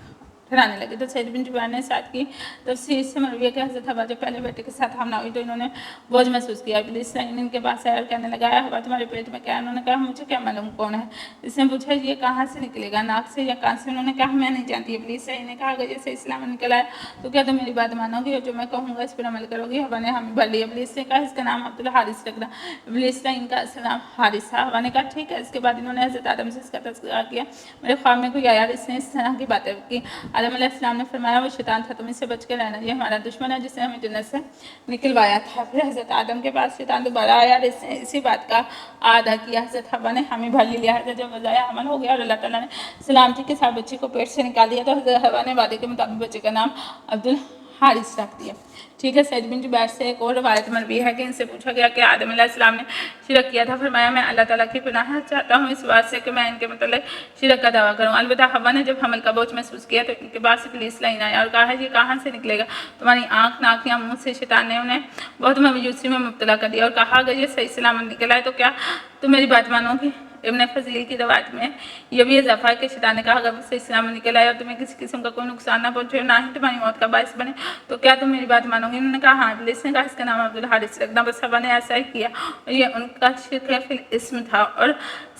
ٹھہرانے لگے۔ تو سعید بن جبیر نے ساتھ کی تفسیر سے مروی ہے کہ حضرت حوا جب پہلے بیٹے کے ساتھ حاملہ ہوئی تو انہوں نے بوجھ محسوس کیا۔ ابلیس ان کے پاس آیا اور کہنے لگا، اے حوا تمہارے پیٹ میں کیا ہے؟ انہوں نے کہا مجھے کیا معلوم کون ہے؟ اس نے پوچھا یہ کہاں سے نکلے گا، ناک سے یا کان سے؟ انہوں نے کہا میں نہیں جانتی۔ ابلیس نے کہا اگر یہ صحیح اسلام نکل آیا تو کیا تم میری بات مانو گی اور جو میں کہوں گا اس پر عمل کرو گی؟ حوا نے ہم بھر لی۔ ابلیس نے کہا اس کا نام عبدالحارث رکھنا۔ ابلیس نے ان کا اصل نام حارث تھا۔ حوا نے کہا ٹھیک ہے۔ اس کے بعد انہوں نے حضرت آدم سے اس کا تذکرہ کیا۔ میرے خواب میں کوئی آیا اور اس نے اس طرح کی باتیں کی۔ آدم علیہ السلام نے فرمایا وہ شیطان تھا، تم اس سے بچ کے رہنا، یہ ہمارا دشمن ہے جس نے ہمیں جنت سے نکلوایا تھا۔ پھر حضرت آدم کے پاس شیطان دوبارہ آیا اور اس نے اسی بات کا اعادہ کیا۔ حضرت حوا نے حامی بھر لیا۔ حضرت جب وضع حمل ہو گیا اور اللہ تعالیٰ نے سلامتی کے ساتھ بچے کو پیٹ سے نکال دیا تو حضرت حوا نے وعدے کے مطابق بچے کا نام عبدالحارث رکھ دیا۔ ٹھیک ہے۔ سعید بن جبیر سے ایک اور روایت مروی ہے کہ ان سے پوچھا گیا کہ آدم علیہ السلام نے شرک کیا تھا، فرمایا میں اللہ تعالیٰ کی پناہ چاہتا ہوں اس بات سے کہ میں ان کے متعلق شرک کا دعویٰ کروں۔ البتہ حوا نے جب حمل کا بوجھ محسوس کیا تو ان کے پاس ابلیس لائن آیا اور کہا یہ کہاں سے نکلے گا؟ تمہاری آنکھ، ناک یا منہ سے؟ شیطان نے انہیں بہت مایوسی میں مبتلا کر دیا اور کہا اگر یہ صحیح سلامت نکل آئے تو کیا تم میری بات مانو گی؟ ابن فضیل کی روایت میں یہ بھی اضافہ ہے کہ شیطان نے کہا اگر وہ صحیح سلامت نکل آئے اور تمہیں کسی قسم کا کوئی نقصان نہ پہنچے نہ ہی تمہاری موت کا باعث بنے تو کیا تم میری بات مانو گی؟ انہوں نے کہا ہاں۔ ابلیس نے کہا اس کا نام عبدالحارث رکھنا۔ بس حوا نے ایسا ہی کیا اور یہ ان کا شرک فی الاسم تھا۔ اور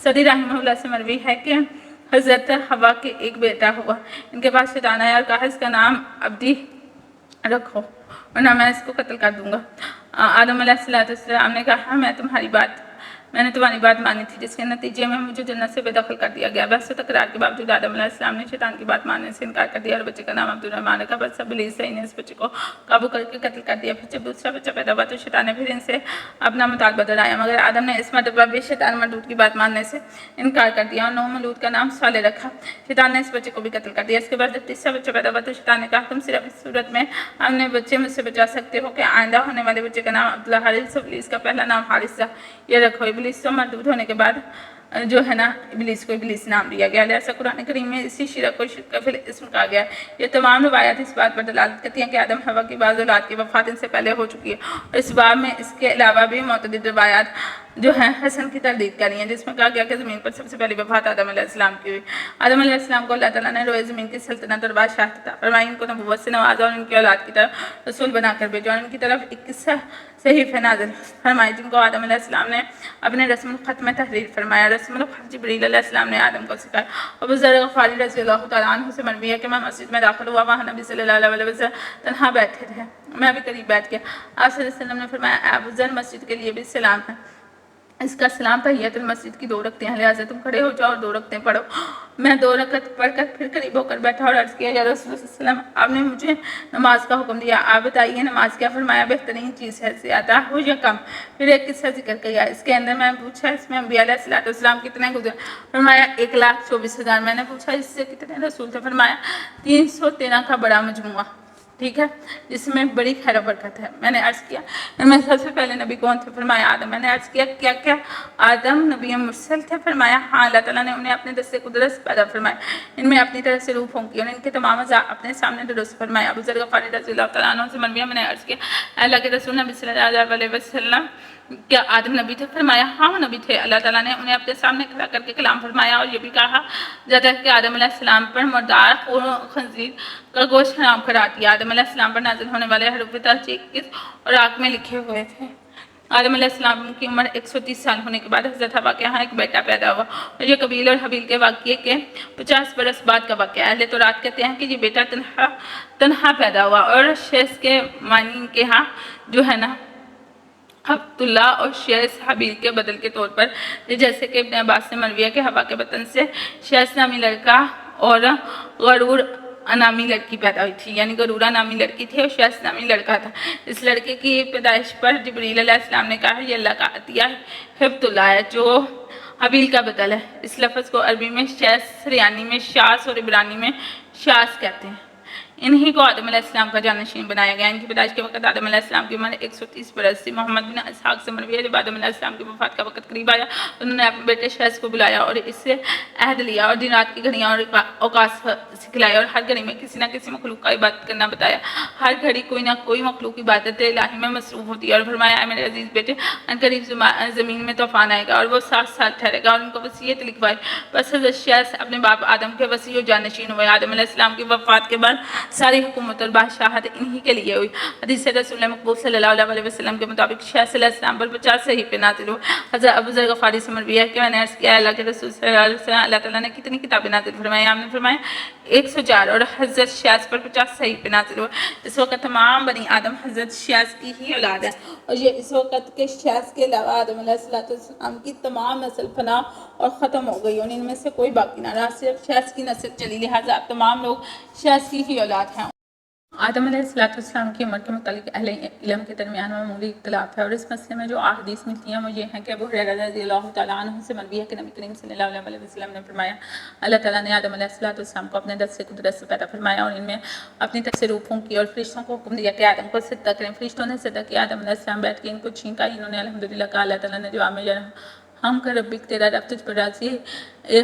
صدی رحمہ اللہ سے مروی ہے کہ حضرت حوا کے ایک بیٹا ہوا، ان کے پاس شیطان آیا اور کہا اس کا نام عبدی رکھو ورنہ میں اس کو قتل کر دوں گا۔ آدم علیہ السلام نے کہا میں نے تمہاری بات مانی تھی جس کے نتیجے میں مجھے جنت سے بے دخل کر دیا گیا۔ بحث و تکرار کے باوجود آدم علیہ السلام نے شیطان کی بات ماننے سے انکار کر دیا اور بچے کا نام عبدالرحمن رکھا۔ بس ابلیس نے اس بچے کو قابو کر کے قتل کر دیا۔ پھر جب دوسرا بچہ پیدا ہوا تو شیطان نے پھر ان سے اپنا مطالبہ دہرایا، مگر آدم نے اس مرتبہ بھی شیطان مردود کی بات ماننے سے انکار کر دیا اور نوح مولود کا نام صالح رکھا۔ شیطان نے اس بچے کو بھی قتل کر دیا۔ اس کے بعد جب تیسرا بچہ پیدا ہوا تو شیطان نے کہا تم صرف اس صورت میں اپنے بچے مجھ سے بچا سکتے ہو کہ آئندہ ہونے والے بچے کا نام عبدالحارث، ابلیس کا پہلا نام حارث تھا، یہ رکھو۔ ابلیس تو مردود ہونے کے بعد جو ہے نا ابلیس کو ابلیس نام دیا گیا، لہذا قرآن کریم میں اسی شرک کو شرک فی الاسم کہا گیا ہے۔ یہ تمام روایات اس بات پر دلالت کرتی ہیں کہ آدم حوا کی بعض اولاد کی وفات ان سے پہلے ہو چکی ہے، اور اس باب میں اس کے علاوہ بھی متعدد روایات جو ہیں حسن کی تردید کری ہیں، جس میں کہا گیا کہ زمین پر سب سے پہلی وفات آدم علیہ السلام کی ہوئی۔ آدم علیہ السلام کو اللہ تعالیٰ نے روئے زمین کی سلطنت اور بادشاہت عطا فرمائی، ان کو نبوت سے نوازا اور ان کی اولاد کی طرف رسول بنا کر بھیجا اور ان کی طرف 21 صحیفے نازل فرمائے جن کو آدم علیہ السلام نے اپنے رسم الخط میں تحریر فرمایا۔ رسم الخط جبریل علیہ السلام نے آدم کو سکھایا۔ ابو ذر غفاری رضی اللہ تعالیٰ عنہ سے مروی ہے کہ میں مسجد میں داخل ہوا، وہاں نبی صلی اللہ علیہ وسلم تنہا بیٹھے تھے، میں بھی قریب بیٹھ گیا۔ آپ صلی اللہ علیہ وسلم نے فرمایا اے ابو ذر مسجد کے لیے بھی سلام ہے، اس کا سلام تحیت المسجد کی 2 رکعتیں ہیں، لہٰذا تم کھڑے ہو جاؤ اور 2 رکعتیں پڑھو۔ میں 2 رکعت پڑھ کر پھر قریب ہو کر بیٹھا اور عرض کیا یا رسول اللہ صلی اللہ علیہ وسلم آپ نے مجھے نماز کا حکم دیا، آپ بتائیے نماز کیا؟ فرمایا بہترین چیز ہے، زیادہ ہو یا کم؟ پھر ایک قصہ ذکر کیا اس کے اندر، میں پوچھا اس میں انبیاء علیہ السلام کتنے گزرے؟ فرمایا 1,24,000۔ میں نے پوچھا اس سے کتنے رسول تھے؟ فرمایا 313 کا بڑا مجموعہ، ٹھیک ہے، جس میں بڑی خیر و برکت ہے۔ میں نے عرض کیا ان میں سب سے پہلے نبی کون تھے؟ فرمایا آدم۔ میں نے عرض کیا کیا آدم نبی مرسل تھے؟ فرمایا ہاں، اللہ تعالیٰ نے انہیں اپنے دست قدرت سے پیدا فرمایا، ان میں اپنی طرف سے روح پھونکی اور ان کے تمام اعضاء اپنے سامنے درست فرمایا۔ ابو ذر غفاری رضی اللہ تعالیٰ عنہ سے مروی ہے، میں نے عرض کیا اے اللہ کے رسول نبی صلی اللہ علیہ وسلم کیا آدم نبی تھے؟ فرمایا ہاں وہ نبی تھے۔ اللہ تعالیٰ نے انہیں اپنے سامنے کھڑا کر کے کلام فرمایا اور یہ بھی کہا جاتا ہے کہ آدم علیہ السلام پر مردار خنزیر کا گوشت حرام قرار دیا۔ آدم علیہ السلام پر نازل ہونے والے حروف تحقیق اور آگ میں لکھے ہوئے تھے۔ آدم علیہ السلام کی عمر 130 سال ہونے کے بعد حضرت حوا کے ہاں ایک بیٹا پیدا ہوا، اور یہ قبیل اور حبیل کے واقعے کے 50 برس بعد کا واقعہ ہے۔ اہل تورات کہتے ہیں کہ یہ بیٹا تنہا پیدا ہوا، اور شیس کے معنی کے ہاں جو ہے نا عبداللہ اور شیس حبیل کے بدل کے طور پر، جیسے کہ ابن عباس سے مروی ہے کہ حوا کے بطن سے شیس نامی لڑکا اور غرور نامی لڑکی پیدا ہوئی تھی، یعنی غرورہ نامی لڑکی تھی اور شیس نامی لڑکا تھا۔ اس لڑکے کی پیدائش پر جبریل علیہ السلام نے کہا یہ اللہ کا عطیہ ہبت اللہ ہے جو حبیل کا بدل ہے۔ اس لفظ کو عربی میں شیس، سریانی میں شاس اور عبرانی میں شاس کہتے ہیں۔ इन्हीं को आदम अलैहिस्सलाम का जानशीन बनाया गया। इनकी पैदाइश के वक्त आदम अलैहिस्सलाम की उम्र 130 बरस थी। मोहम्मद बिन इसहाक से मरवी है, जब आदम अलैहिस्सलाम की वफात का वक्त करीब आया तो उन्होंने अपने बेटे शहस को बुलाया और इससे अहद लिया और दिन रात की घड़ियाँ और औकात सिखलाए और हर घड़ी में किसी न किसी मखलूक का इबादत करना बताया। हर घड़ी कोई ना कोई मखलूक इबादत इलाही में मसरूफ होती है और फरमाया, मेरे अजीज बेटे, अनकरीब ज़मीन में तूफान आएगा और वो 7 साल ठहरेगा। और उनको वसीयत लिखवाई। बस हज़रत शहस अपने बाप आदम के वसी और जानशीन हुए। आदम अलैहिस्सलाम की वफात के बाद सारी हुकूमत और बादशाहत इन्हीं के लिए हुई। हदीस रसूल मकबूल सल्लल्लाहु अलैहि वसल्लम के मुताबिक शहस अलैहिस्सलाम पर 50 सहीफे नाज़िल हुए। हज़रत अबू ज़र गफ़ारी से मरवी है कि मैंने अर्ज़ किया, अल्लाह के रसूल सल्लल्लाहु अलैहि वसल्लम, अल्लाह ताला ने कितनी किताबें नाज़िल फरमाई? आपने फरमाया 104 और हज़रत शहस पर 50 सहीफे नाज़िल हुए। इस वक्त तमाम बनी आदम हज़रत शहस की ही औलाद है और ये इस वक्त के शहस के अलावा आदम अलैहिस्सलाम की तमाम नस्ल फना और ख़त्म हो गई और इनमें से कोई बाकी ना रहा, सिर्फ शहस की नस्ल चली। लिहाजा अब तमाम लोग शहस की ही औलाद हैं। आदम अलैहिस्सलाम की उम्र के मुतालिक अहले इल्म के दरमियान मामूली इख्तिलाफ है और इस मसले में जो अहादीस मिलती हैं वो ये हैं कि अबू हुरैरा रज़ियल्लाहु तआला अन्हु से मरवी है कि नबी करीम सल्लल्लाहु अलैहि वसल्लम ने फरमाया, अल्लाह ताला ने आदम अलैहिस्सलाम को अपने दस्त से कुदरत से पैदा फरमाया और इनमें अपनी तरफ से रूह फूंकी और फरिश्तों को हुक्म दिया कि आदम को सिद्दा करें। फरिश्तों ने सिद्दा किया। आदम अलैहिस्सलाम बैठ के इनको छींका। इन्होंने अल्हम्दुलिल्लाह कहा। अल्लाह ताला ने जवाब में हम कर रब्बिक, तेरा रब तुझ पर राज़ी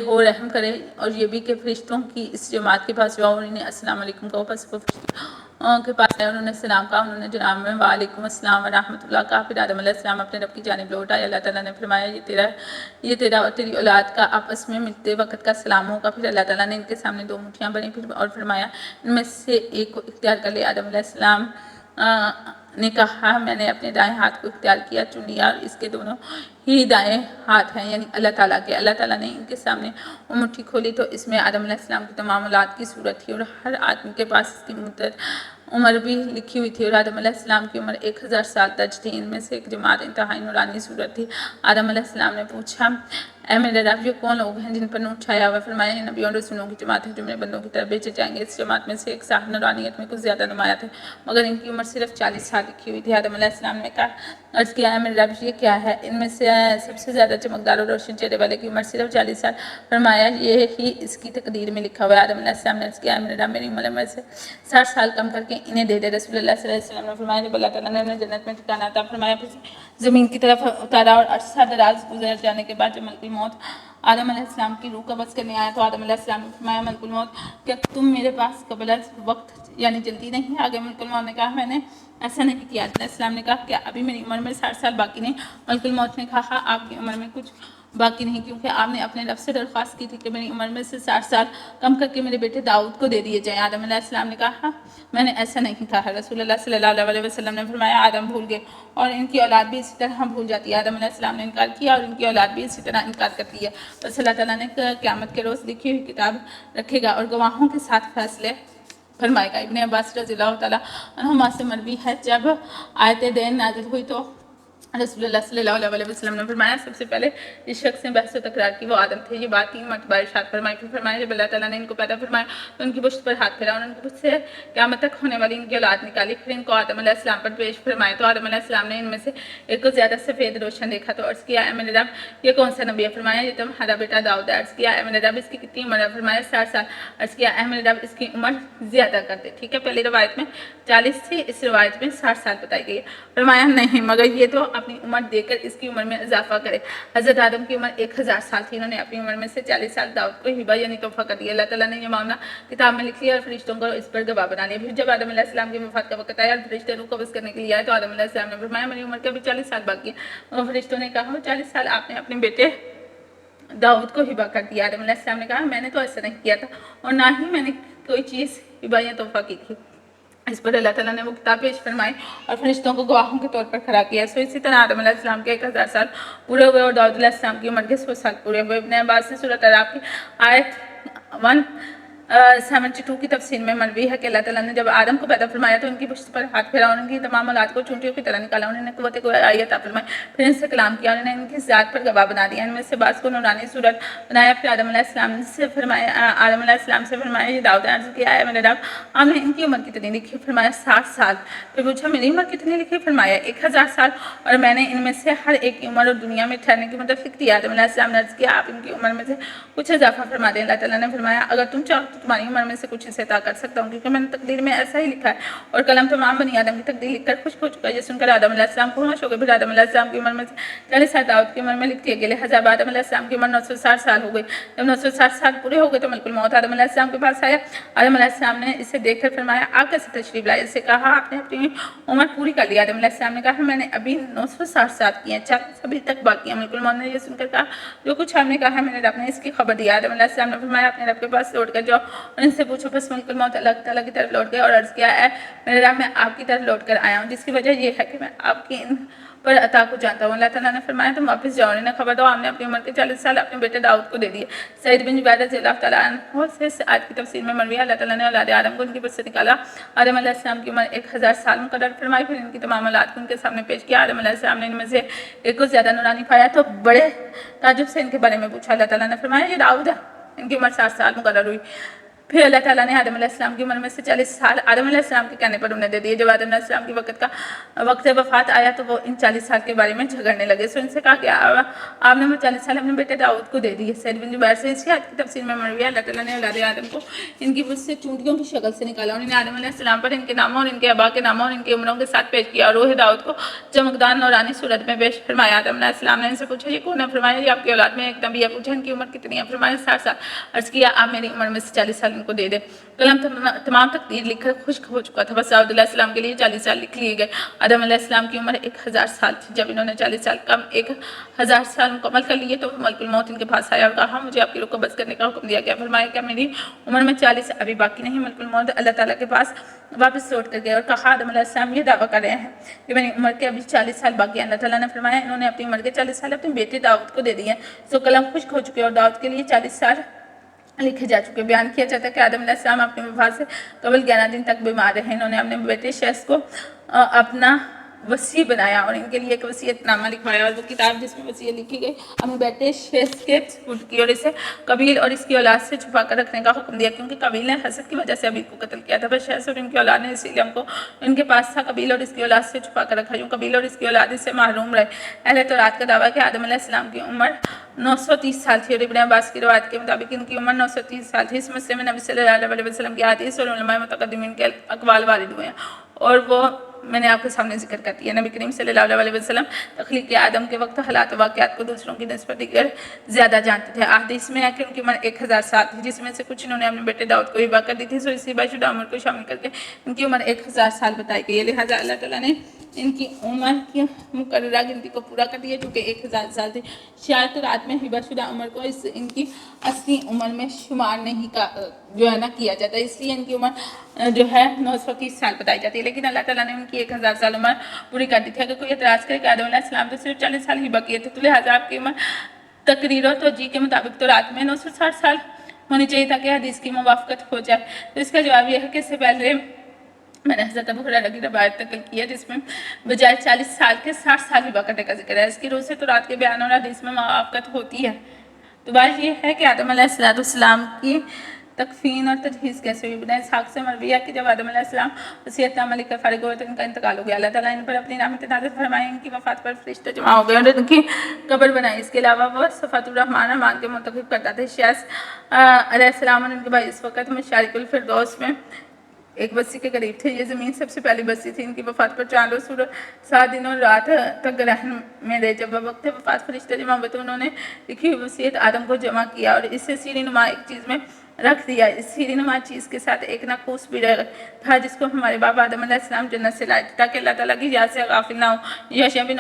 हो, रहम करे। और ये भी कि फरिश्तों की इस जमात के पास जाओ और इन्हें अस्सलाम वालेकुम कहो। बस वो फरिश्तों के पास आए, उन्होंने सलाम कहा। उन्होंने जनाब में वालेकुम अस्सलाम व रहमतुल्लाह कहा। फिर आदम अलैहिस्सलाम अपने रब की जानिब लौट आए। अल्लाह ताला ने फरमाया, ये तेरा और तेरी औलाद का आपस में मिलते वक्त का सलाम होगा। फिर अल्लाह ताला ने इनके सामने 2 मुट्ठियाँ बनी फिर और फरमाया, इनमें से एक को इख्तियार कर ले। आदम अलैहिस्सलाम ने कहा, मैंने अपने दाएं हाथ को इख्तियार किया, चुन लिया और इसके दोनों ही दाएं हाथ हैं यानी अल्लाह ताला के। अल्लाह ताला ने इनके सामने वो मुट्ठी खोली तो इसमें आदम अलैहिस्सलाम की तमाम औलाद की सूरत थी और हर आदमी के पास इसकी मुद्दत उम्र भी लिखी हुई थी और आदम अलैहिस्सलाम की उम्र 1000 साल तक थी। इनमें से एक जमात इंतहाई नूरानी सूरत थी। आदम अलैहिस्सलाम ने पूछा, ऐ मेरे रब, ये कौन लोग हैं जिन पर नूर छाया हुआ? फरमाया, ये नबियों और रसूलों की जमात है जो मेरे बंदों की तरफ भेजे जाएंगे। इस जमात में से एक साहब नूरानियत में कुछ ज़्यादा नुमाया थे मगर इनकी उम्र सिर्फ 40 साल लिखी हुई थी। आदम अलैहिस्सलाम ने कहा, अर्ज़ किया, है मेरे रब, ये क्या है? इनमें से सबसे ज़्यादा चमकदार और रोशन चेहरे वाले की उम्र सिर्फ 40 साल। फरमाया, ये ही इसकी तकदीर में लिखा हुआ है। आदम अलैहिस्सलाम ने अर्ज़ किया, मेरे रब, मेरी उम्र में से 60 साल कम करके इन्हें दे दे। रसूलुल्लाह सल्लल्लाहु अलैहि वसल्लम ने फरमाया, जब अल्लाह ताला ने उन्हें जन्नत में ठिकाना अता फरमाया फिर ज़मीन की तरफ उतारा और अरसा दराज गुजर जाने के बाद जब मलकुल मौत आदम अलैहिस्सलाम की रूह कब्ज़ करने आया तो आदम अलैहिस्सलाम ने फरमाया, मलकुल मौत, क्या तुम मेरे पास कबल वक्त यानी जल्दी नहीं आ गए? मलकुल मौत ने कहा, मैंने ऐसा नहीं किया। आदम अलैहिस्सलाम ने कहा, क्या अभी मेरी उम्र में 60 साल बाकी नहीं? मलकुल मौत ने कहा, आपकी उम्र में कुछ बाकी नहीं, क्योंकि आपने अपने रब से दरख्वास्त की थी कि मेरी उम्र में से 60 साल कम करके मेरे बेटे दाऊद को दे दिए जाएँ। आदम अलैहिस्सलाम ने कहा, मैंने ऐसा नहीं कहा। रसूलुल्लाह सल्लल्लाहु अलैहि वसल्लम ने फरमाया, आदम भूल गए और इनकी औलाद भी इसी तरह भूल जाती है। आदम अलैहिस्सलाम ने इनकार किया और इनकी औलाद भी इसी तरह इनकार करती है। बस अल्लाह ताला ने क़यामत के रोज़ लिखी हुई किताब रखेगा और गवाहों के साथ फैसले फरमाएगा। इब्ने अब्बास रज़ियल्लाहु तआला अन्हुमा से मरवी है, जब आयत दिन नाज़िल हुई तो रसूलुल्लाह सल्लल्लाहु अलैहि वसल्लम ने फरमाया, सबसे पहले जिस शख्स ने बहस तकरार की वो आदम थे। ये बात 3 मरतबा इरशाद फरमाई। फिर फरमाया, जब अल्लाह ताला ने इनको पैदा फरमाया तो उनकी पुश्त पर हाथ फेरा और उनकी पुश्त से क़यामत तक होने वाली इनकी औलाद निकाली। फिर इनको आदम अलैहिस्सलाम पर पेश फरमाया तो आदम अलैहिस्सलाम ने इनमें से एक को ज़्यादा सफ़ेद रोशन देखा तो अर्ज़ किया, मेरे रब, ये कौन सा नबी है? फरमाया, ये तुम्हारा बेटा दाऊद है। अर्ज़ किया, मेरे रब, इसकी कितनी उम्र है? फरमाया, 60 साल। अर्ज़ किया, मेरे रब, इसकी उम्र ज़्यादा कर दे। ठीक है, पहली रवायत में 40 थी, इस रवायत में 60 साल बताई गई है। फरमाया, नहीं, मगर ये तो अपनी उम्र देकर इसकी उम्र में इजाफा करे। हज़रत आदम की उम्र 1000 साल थी। इन्होंने अपनी उम्र में से 40 साल दाऊद को हिबा यानी तोहफा कर दिया। अल्लाह ताला ने यह मामला किताब में लिख लिया और फरिश्तों को इस पर गवाह बना लिया। फिर जब आदम अलैहिस्सलाम की वफात का वक्त आया और फरिश्ते रूह कब्ज़ करने के लिए आए तो आदम अलैहिस्सलाम ने फरमाया, मेरी उम्र के अभी 40 साल बाकी है। और फरिश्तों ने कहा, 40 साल आपने अपने बेटे दाऊद को हिबा कर दिया। आदम अलैहिस्सलाम ने कहा, मैंने तो ऐसा नहीं किया था और ना ही मैंने कोई चीज़ हिबा या तोहफा की थी। इस पर अल्लाह ताला ने वो किताब पेश फरमाई और फरिश्तों को गवाहों के तौर पर खड़ा किया। सो इसी तरह आदम अलैहिस्सलाम के 1000 साल पूरे हुए और दाऊद अलैहिस्सलाम की उम्र के 100 साल पूरे हुए। इब्ने अब्बास से सूरत अराफ की आयत 172 की तफसीर में मरवी है कि अल्लाह ताला ने जब आदम को पैदा फरमाया तो उनकी पुश्त पर हाथ फेरा और उनकी तमाम औलाद को चूंटियों की तरह निकाला। उन्होंने क़ुव्वत गोयाई फरमाई, फिर इनसे कलाम किया और इन्हें इनकी ज़ात पर गवाह बना दिया। इनमें से बास को नूरानी सूरत बनाया। फिर आदम अलैहिस्सलाम से फरमाया, ये दाऊद अर्ज़ किया, है मेरे रब, आपने इनकी उम्र कितनी लिखी? फरमाया, 60 साल। फिर पूछा, मेरी उम्र कितनी लिखी? फरमाया, 1000 साल और मैंने इनमें से हर एक की उम्र और दुनिया में ठहरने की मुद्दत लिख दी। आदम अलैहिस्सलाम ने अर्ज़ किया, आप इनकी उम्र में से कुछ इजाफा फरमा दें। अल्लाह ताला ने फरमाया, अगर तुम चाहो तो तुम्हारी उम्र में से कुछ हिस्से अता कर सकता हूँ, क्योंकि मैंने तकदीर में ऐसा ही लिखा है और कलम तमाम बनी आदम की तकदीर लिख कर खुश हो चुका है। ये सुनकर आदम अलैहिस्सलाम को होश हो गया। फिर आदम अलैहिस्सलाम की उम्र में 40 साल दाऊद की उम्र में लिख दिए गए। लिहाजा आदम अलैहिस्सलाम की उम्र 960 साल हो गई। जब 960 साल पूरे हो गए तो मलकुल मौत आदम अलैहिस्सलाम के पास आया। आदम अलैहिस्सलाम ने इसे देखकर फरमाया, आप कैसे तशरीफ लाए? इससे कहा, आपने अपनी उम्र पूरी कर ली। आदम अलैहिस्सलाम ने कहा, मैंने अभी 960 साल किए हैं, 40 अभी तक बाकी है। मलकुल मौत ने ये सुनकर कहा, जो कुछ आपने कहा है मेरे रब ने इसकी खबर दी। आदम अलैहिस्सलाम ने फरमाया, अपने रब के पास लौट कर जाओ और इनसे पूछो। बस मलकुल मौत अल्लाह ताला की तरफ लौट गए और अर्ज़ किया, है मेरे रब, मैं आपकी तरफ लौट कर आया हूँ, जिसकी वजह यह है कि मैं आपकी इन पर अता को जानता हूँ। अल्लाह ताला ने फरमाया, तुम वापस जाओ, इन्हें खबर दो, आपने अपनी उम्र के 40 साल अपने बेटे दाऊद को दे दिए। सईद बिन जुबैर रज़ियल्लाहु ताला अन्हु से इस आयत की तफसीर में मरवी, अल्लाह ताला ने औलाद आदम को उनकी बस से निकाला। आदम अलैहिस्सलाम की उम्र 1000 साल मुकर्रर फरमाई। फिर इनकी तमाम औलाद को उनके सामने पेश किया। आदम अलैहिस्सलाम ने इनमें से एक को ज़्यादा नूरानी पाया तो बड़े ताजुब से इनके बारे में पूछा। अल्लाह ताला ने फरमाया, ये दाऊद है। इनकी उम्र 60 साल मुकर्रर हुई। फिर अल्लाह ताला ने आदम अलैहिस्सलाम की उम्र में से 40 साल आदम अलैहिस्सलाम के कहने पर उन्हें दे दिए। जब आदम अलैहिस्सलाम की वक्त वफ़ात आया तो वो इन 40 साल के बारे में झगड़ने लगे। सो इनसे कहा गया, आपने वो 40 साल अपने बेटे दाऊद को दे दिए। सईद बिन जुबैर से इसी आयत की तफसीर में मरवी, अल्लाह ताला ने औलाद आदम को इनकी बुझ से चूंटियों की शक्ल से निकाला। उन्होंने आदम अलैहिस्सलाम पर इनके नामों और इनके अबा के नामों और इनकी उम्रों के साथ पेश किया और रूह दाऊद को चमकदार नौरानी सूरत में पेश फरमाया। आदम अलैहिस्सलाम ने इनसे पूछा, ये कौन है? फरमाया, ये आपकी औलाद में एक नबी है। पूछा, इनकी उम्र कितनी है? फरमाया, 60 साल। अर्ज़ किया, आप मेरी उम्र में से 40 साल इनको दे दे। कलम तमाम तकदीर लिखकर खुश्क हो चुका था। बस दाऊद अलैहिस्सलाम के लिए 40 साल लिख लिए गए। आदम अलैहिस्सलाम की उम्र 1000 साल थी। जब इन्होंने 40 साल कम 1000 साल मुकम्मल कर लिए तो मलकुल मौत इनके पास आया और कहा, मुझे आपकी रूह को बस करने का हुक्म दिया गया। फरमाया, क्या मेरी उम्र में 40 अभी बाकी नहीं? मलकुल मौत अल्लाह ताला के पास वापस लौट कर गए और कहा, आदम अलैहिस्सलाम ये दावा कर रहे हैं कि मेरी उम्र के अभी 40 साल बाकी है। अल्लाह ताला ने फरमाया, इन्होंने अपनी उम्र के 40 साल अपने बेटे दाऊद को दे दिए। सो कलम खुश्क हो चुके और दाऊद के लिए 40 साल लिखे जा चुके। बयान किया जाता है कि आदम अलैहिस्सलाम अपनी वफात से कबल 11 दिन तक बीमार रहे। इन्होंने अपने बेटे शेष को अपना वसी बनाया और इनके लिए एक वसीयतनामा लिखवाया और वो किताब जिसमें वसीयत लिखी गई अपने बेटे शेष के सुपुर्द की और इसे कबील और इसकी औलाद से छुपा कर रखने का हुक्म दिया, क्योंकि कबील ने हसद की वजह से अबील को कत्ल किया था। पर शेष और इनकी औलाद ने इसीलिए हमको इनके पास था कबील और इसकी औलाद से छुपा कर रखा। यूँ कबील और इसकी औलाद इससे महरूम रहे। अहले तौरात का दावा कि आदम अलैहिस्सलाम की उम्र 930 साल थी और इब्न अब्बास की रवायत के मुताबिक इनकी उम्र 930 साल थी। इस मसले में नबी सल्लल्लाहु अलैहि वसल्लम की हदीस और उलमाए मुतक़द्दिमीन के अक़वाल वारिद हुए हैं और वो मैंने आपके सामने जिक्र कर दिया। नबी करीम सल्लल्लाहु अलैहि वसल्लम तख्लीक़ आदम के वक्त हालात वाक़यात को दूसरों की निस्बत दीगर ज़्यादा जानते थे। हदीस में है कि उनकी उम्र 1000 साल थी, जिसमें से कुछ इन्होंने अपने बेटे दाऊद को हिबा कर दी थी। सो इस हिबाशुदा उम्र को शामिल करके इनकी उम्र 1000 साल बताई गई है। लिहाजा अल्लाह ताला ने इनकी उम्र की मुकर्ररा गिनती को पूरा कर दिया जो कि 1000 साल थी। शायद रात में हिबाशुदा उम्र को इनकी असली उम्र में शुमार नहीं का जो है ना किया जाता, इसलिए इनकी उम्र जो है 930 साल बताई जाती है। लेकिन अल्लाह ताला ने उनकी 1000 साल उम्र पूरी कर दी थी। अगर कोई एतराज़ करे कि आदम अलैहिस्सलाम तो सिर्फ 40 साल ही बाकी थे, तो लिहाजा आपकी उम्र तकरीर और तौजीह के मुताबिक तो रात में 960 साल होनी चाहिए ताकि हदीस की मुवाफ़क़त हो जाए। तो इसका जवाब यह है कि इससे पहले मैंने हज़रत अबू हुरैरा की रवायत नकल की है जिसमें बजाय 40 साल के 60 साल हिबा करने का जिक्र है। इसकी रूह से तो रात के बयान और हदीस में मुवाफ़क़त होती है। तो बात यह है कि आदम अलैहिस्सलाम की तकफीन और तजहीज़ कैसे हुई? इब्न इसहाक़ से मरवी है कि जब आदम अलैहिस्सलाम वसीयतनामा लिखकर फ़ारिग़ हुए तो इनका इंतकाल हो गया। अल्लाह ताला इन पर अपनी रहमत नाज़िल फरमाई। इनकी वफ़ात पर फरिश्ते जमा हो गए और इनकी कब्र बनाई। इसके अलावा वह सफ़ातुर रहमान के मुंतखब करता था। शेष अलैहिस्सलाम और इनके भाई इस वक्त मशारिकुल फिरदौस में एक बस्ती के करीब थे। ये ज़मीन सबसे पहली बस्ती थी। इनकी वफ़ात पर 4 रोज़ 7 दिन और रात तक रहन में रहे। जब वक्त वफ़ात फरिश्ते जमा हुए तो उन्होंने लिखी हुई वसीयत आदम को जमा किया और इससे सीरी नुमा एक चीज़ में रख दिया। इस सीरी नुमा चीज़ के साथ एक नकूस भी था जिसको हमारे बाप आदम अलैहिस्सलाम जन्नत से लाए थे ताकि अल्लाह ताला की याद से गाफिल ना हो। यहया बिन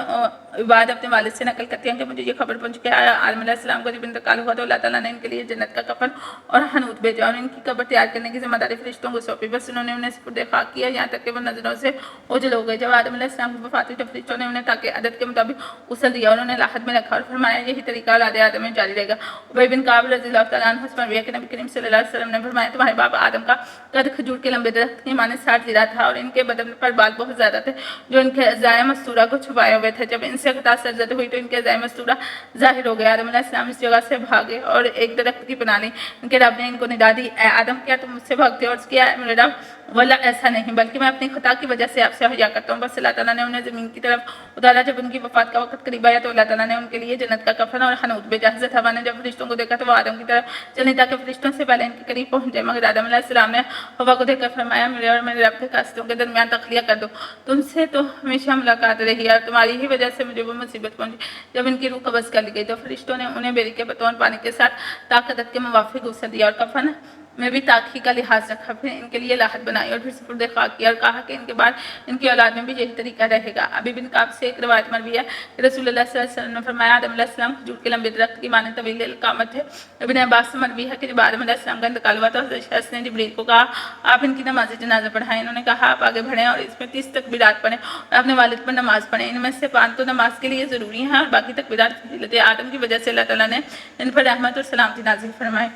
इबाद अपने वालिद से नकल करते हैं कि मुझे ये खबर पहुंच के आया आदम अलैहिस्सलाम को जब इंतकाल हुआ तो अल्लाह ताला ने इनके लिए जन्नत का कफन और हनूत भेजा और इनकी कब्र तैयार करने की जिम्मेदारी फरिश्तों को सौंपी। बस उन्होंने उन्हें सुपुर्द खाक किया यहाँ तक कि वो नजरों से ओझल हो गए। जब आदम अलैहिस्सलाम की वफ़ात हुई तो फरिश्तों ने उन्हें ताकि अदद के मुताबिक उसल दिया और उन्हें राहत में रखा और फरमाया यही तरीका औलाद आदम में जारी रहेगा। उबई बिन काब रज़ियल्लाहु तआला अन्हु से मरवी है कि नबी करीम सल्लल्लाहु अलैहि वसल्लम ने फरमाया तुम्हारे बाप आदम का कद खजूर के लंबे दरख्त के माने 60 ज़िरा था और इनके बदन पर बाल बहुत ज़्यादा थे जो इनके अज़ाए मस्तूरा को छुपाए हुए थे। जब इनसे ख़ता सरजद हुई तो इनके अज़ाए मस्तूरा ज़ाहिर हो गया। आदम अलैहिस्सलाम इस जगह से भागे और एक दरख्त की बना ली। इनके रब ने इनको निदा दी, ए आदम क्या तुम मुझसे भागते हो? और किया मेरे रब वाला ऐसा नहीं, बल्कि मैं अपनी खता की वजह से आपसे हया करता हूँ। बस अल्लाह ताला ने उन्हें ज़मीन की तरफ उतारा। जब उनकी वफ़ात का वक्त करीब आया तो अल्लाह ताला ने उनके लिए जन्नत का कफन और हनूत भेजा। हज़रत हवा ने जब फरिश्तों को देखा तो वो आदम की तरफ चली ताकि फरिश्तों से पहले इनके करीब पहुँच जाए, मगर आदम अलैहिस्सलाम ने हवा को देखकर फरमाया, मेरे और मेरे रब के कास्तों के दरमियान तखलिया कर दो, तुमसे तो हमेशा मुलाकात रही है और तुम्हारी ही वजह से मुझे वो मुसीबत पहुँची जब इनकी रूह कब्ज़ कर ली गई। तो फरिश्तों ने उन्हें बेरी के बतौर पानी के साथ ताकत के मुवाफिक गुस्सा दिया और कफन में भी ताक़ी का लिहाज रखा, फिर इनके लिए लाहत बनाई और फिर सुपुर्द खाक किया और कहा कि इनके बाद इनकी औलाद में भी यही तरीका रहेगा। अबी बिन काब से एक रवायत मरवी है कि रसूलुल्लाह सल्लल्लाहु अलैहि वसल्लम ने फरमाया, आदम अलैहिस्सलाम खजूर के लंबे दरख्त की माने तवील कामत है। इब्न अब्बास से मरवी है कि जब आदम अलैहिस्सलाम का इंतकाल हुआ तो हज़रत शख्स ने जिब्रील को कहा, आप इनकी नमाज जनाजा पढ़ाएं। इन्होंने कहा, आप आगे बढ़ें और इसमें 30 तकबीरात पढ़ें और अपने वालिद पर नमाज पढ़ें। इनमें से 5 तो नमाज के लिए ज़रूरी हैं और बाकी तकबीरात फजीलत आदम की वजह से अल्लाह ताला ने इन पर रहमत और सलामती नाज़िल फरमाई।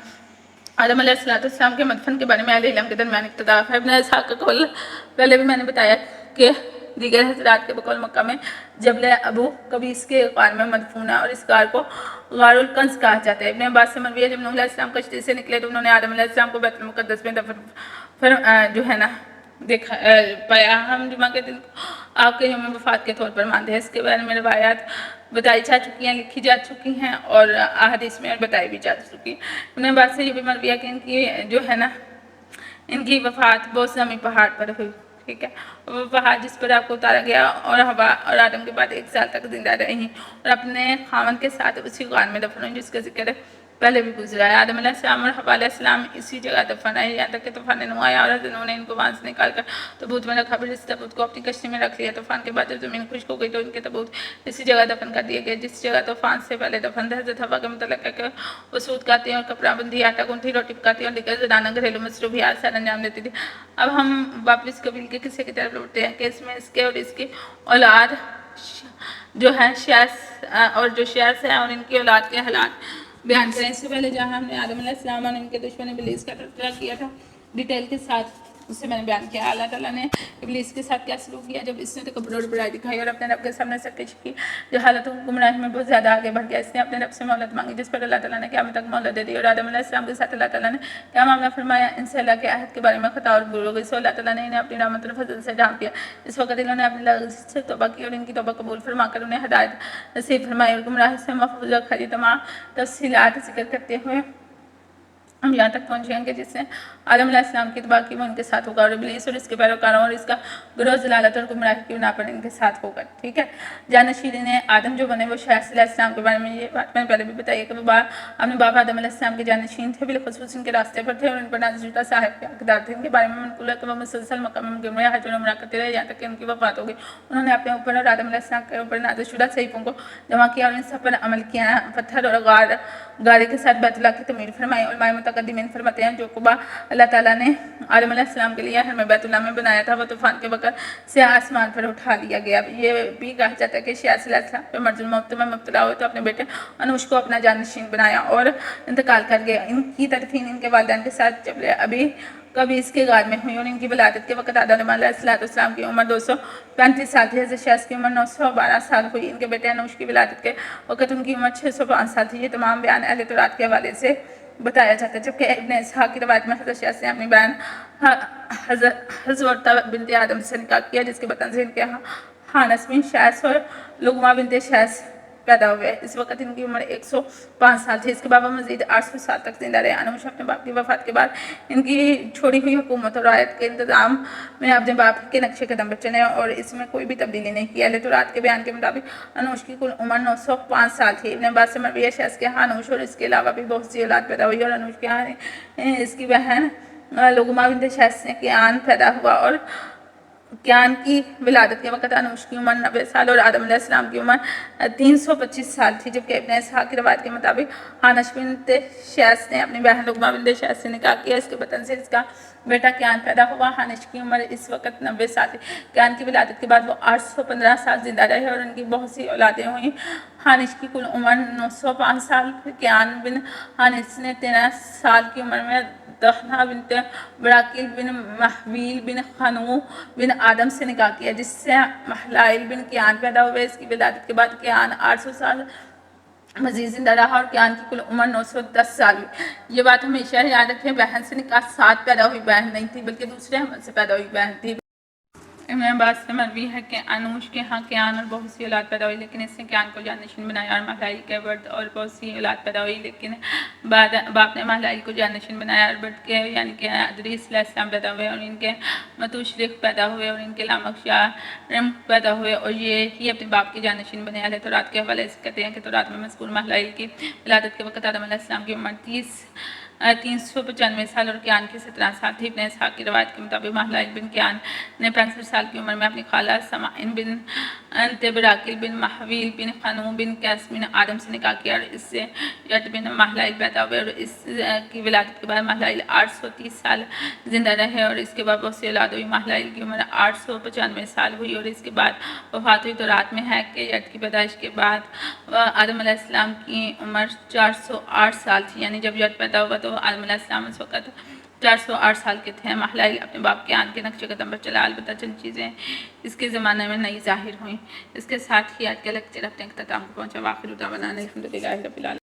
आदम अलैहिस्सलाम के मदफन के बारे में अहले इल्म के दरमियान इख्तिलाफ है। इब्न इसहाक़ का कौल पहले भी मैंने बताया कि दीगर हज़रात के बकौल मक्का में जबल अबू कबीस के गार में मदफून है और इस गार को गारुल कंस कहा जाता है। इब्न अब्बास से मरवी है, जब नूह अलैहिस्सलाम कश्ती से निकले तो उन्होंने आदम अलैहिस्सलाम को बैतुल मुक़द्दस में दफन जो है ना देखा पाया। हम जुमा के दिन आपके यौम वफ़ात के तौर पर मानते हैं। इसके बारे में रवायात बताई जा चुकी हैं, लिखी जा चुकी हैं और अहादीस में बताई भी जा चुकी हैं। उन्हें बात से ये भी मरवी है कि इनकी जो है ना इनकी वफ़ात बहुत समी पहाड़ पर हुई, ठीक है। वो पहाड़ जिस पर आपको उतारा गया और हवा और आदम के बाद 1 साल तक जिंदा रही और अपने खामन के साथ उसी गार में दफन हुई जिसका जिक्र पहले भी गुजरा है। आदम अलैहिस्सलाम और हवा अलैहिस्सलाम इसी जगह दफन है, यहाँ तक कि तूफान नूह आया और उन्होंने इनको वहाँ से निकाल कर तबूत में रखा, फिर इस तबूत को अपनी कश्ती में रख लिया। तूफान के बाद जब ज़मीन खुश्क हो गई तो इनके तबूत इसी जगह दफन कर दिए गए जिस जगह तूफान से पहले दफन थे। हज़रत हवा के मतलब है कि वो सूत खाती और कपड़ा बंदी, आटा गूंथी, रोटी पकाती और दिगर ज़नाना घरेलू मसरूफियात से अंजाम देती थी। अब हम वापस कबील के किस्से की तरफ लौटते हैं कि इसमें इसके और इसकी औलाद जो है शैस और जो शैस है और इनकी औलाद के हालात बयान करें। इससे पहले जहाँ हमने आदम अलैहिस्सलाम और इनके दुश्मन इब्लीस का तज़किरा किया था डिटेल के साथ, उससे मैंने बयान किया अल्लाह ताला ने इब्लीस के साथ क्या सलूक किया जब इसने तकब्बुर और बड़ाई दिखाई और अपने रब के सामने सरकशी की, जो हालत गुमराही में बहुत ज़्यादा आगे बढ़ गया। इसने अपने रब से मोहलत मांगी जिस पर अल्लाह ताला ने क़यामत तक मोहलत दे दी और आदम अलैहिस्सलाम के साथ अल्लाह ताला ने क्या मामला फरमाया, इनसे अल्लाह के अहद के बारे में खता और भूल हो गई। सो अल्लाह ताला ने इन्हें अपनी रहमत और फजल से ढांप दिया। इस वक्त इन्होंने अपनी लग़्ज़ से तौबा की और इनकी तौबा कबूल फरमाकर उन्हें हिदायत नसीब फरमाई और गुमराही से महफूज़ रखा। ये तमाम तफ़सीलात ज़िक्र करते हुए हम यहाँ तक पहुँच जाएंगे जिससे आदम अलैहिस्सलाम की तबाह की वो इनके साथ होगा और इब्लीस और इसके पैरोकारों और इसका गुरोह ज़लालत और गुमराही की बिना पर इनके साथ होगा, ठीक है। जानशीन ने आदम जो बने वो शैस अलैहिस्सलाम के बारे में ये बात मैंने पहले भी बताई कि वो अपने बाप आदम अलैहिस्सलाम के जानशीन थे, बिलखुसूस इनके रास्ते पर थे और इन पर नाज़िल साहिब के हक़दार थे। इनके बारे में मनक़ूल है कि वो मुसलसल मक्का में मुक़िम रहे, हज और उम्रा करते रहे यहाँ तक कि उनकी वफ़ात हो गई। उन्होंने अपने ऊपर और आदम अलैहिस्सलाम के ऊपर नाज़िल सहीफ़ों को जमा किया और इन सब पर अमल किया। पत्थर और गारे के साथ बैतुल्लाह की तमीर फरमाई और माय मुतक़द्दिमीन फरमाते हैं जो कुबा अल्लाह ताला ने आदम अलैहिस्सलाम के लिए हरम बैतुल्लाह में बनाया था वो तूफान के वक़्त से आसमान पर उठा लिया गया। ये भी कहा जाता है कि शैस अलैहिस्सलाम पे मर्जुल मौत में मुब्तला हुए तो अपने बेटे अनूश को अपना जानशीन बनाया और इंतकाल कर गया। इनकी तदफीन इनके वालिदैन के साथ जब अभी कभी इसके गार में हुई और इनकी वलादत के वक़्त आदम अलैहिस्सलाम की उम्र 235 साल थी। हज़रत शैस की उम्र 912 साल हुई। इनके बेटे अनूश की वलादत के वक़्त उनकी उम्र 605 साल थी। ये तमाम बयान अहले तौरात के हवाले से बताया जाता है। जबकि इब्न इसहाक़ की रवायत में हज़रत शैस ने अपनी बहन हज़रत बिनते आदम से निकाह किया जिसके बतन से इनके हानस बिन शैस और लुगमा बिनते शैस पैदा हुए। इस वक्त इनकी उम्र 105 साल थी। इसके बाबा मजीद 800 साल तक जिंदा रहे। अनूश अपने बाप की वफ़ात के बाद इनकी छोड़ी हुई हुकूमत और रायत के इंतज़ाम में अपने बाप के नक्शे कदम पर चले और इसमें कोई भी तब्दीली नहीं की। अहले तौरात के बयान के मुताबिक अनूश की कुल उम्र 905 साल थी। इब्न अब्बास से मरवी है शैस के यहाँ अनूश और इसके अलावा भी बहुत सी औलाद पैदा हुई और अनूश के यहाँ इसकी बहन लुगमा बिनते शैस ने कियान पैदा हुआ और कियान की विलादत के वक़्त अनूश की उम्र 90 साल और आदम अलैहिस्सलाम की उम्र 325 साल थी। जबकि इब्न इसहाक़ की रवायत के मुताबिक हानश बिनते शैस ने अपनी बहन लुगमा बिनते शैस से निकाह किया। इसके बतन से इसका बेटा कियान पैदा हुआ। हानिश की उम्र इस वक्त 90 साल थी। कियान की विलादत के बाद वो 815 साल जिंदा रहे और उनकी बहुत सी औलादें हुई। हानिश की कुल उम्र 905 साल। फिर कियान बिन हानिश ने 13 साल की उम्र में दहना बिनते बराकिल बिन महवील बिन खनू बिन आदम से निकाह किया जिससे महलाइल बिन कियान पैदा हुए। इसकी विलादत के बाद कियान 800 साल مزید زندہ رہا اور قیان کی کل عمر 910 سال ہوئی۔ یہ بات ہمیشہ یاد رکھیں، بہن سے نکاح ساتھ پیدا ہوئی بہن نہیں تھی بلکہ دوسرے حمل سے پیدا ہوئی بہن تھی۔ ابن عباس سے مروی ہے کہ انوش کے ہاں کیان اور بہت سی اولاد پیدا ہوئی، لیکن اس نے کیان کو جانشین بنایا اور مہلائی کے اربد اور بہت سی اولاد پیدا ہوئی، لیکن باپ نے مہلائی کو جانشین بنایا۔ اربد کے یعنی کہ ادریس علیہ السلام پیدا ہوئے اور ان کے متوشرق پیدا ہوئے اور ان کے لامک شارم پیدا ہوئے اور یہ ہی اپنے باپ کے جانشین بنے۔ اہل تورات کے حوالے سے کہتے ہیں کہ تورات میں مذکور مہلائی کی ولادت کے وقت آدم علیہ السلام کی عمر 395 سال اور کیان کی 17 سال تھی۔ ابن اسحاق کی روایت کے مطابق مہلائی بن کیان نے 65 سال کی عمر میں اپنی خالہ سمعین بن براکیل بن محویل بن خنو بن قیس بن آدم سے نکاح کیا اور اس سے ید بن مہلائی پیدا ہوئے اور اس کی ولادت کے بعد مہلائی 830 سال زندہ رہے اور اس کے بعد بہت سی اولاد ہوئی۔ مہلائی کی عمر 895 سال ہوئی اور اس کے بعد وفات ہوئی۔ تورات میں ہے کہ ید کی پیدائش کے بعد آدم علیہ السلام کی عمر 408 سال تھی، یعنی جب ید پیدا ہوا تو آدم علیہ السلام اس وقت 408 سال کے تھے۔ مہلائی اپنے باپ کے آن کے نقش قدم پر چلا، البتہ چند چیزیں اس کے زمانے میں نئی ظاہر ہوئیں۔ اس کے ساتھ ہی آج کا لیکچر اپنے اختتام کو پہنچا۔ واخر دعوانا الحمدللہ رب العالمین۔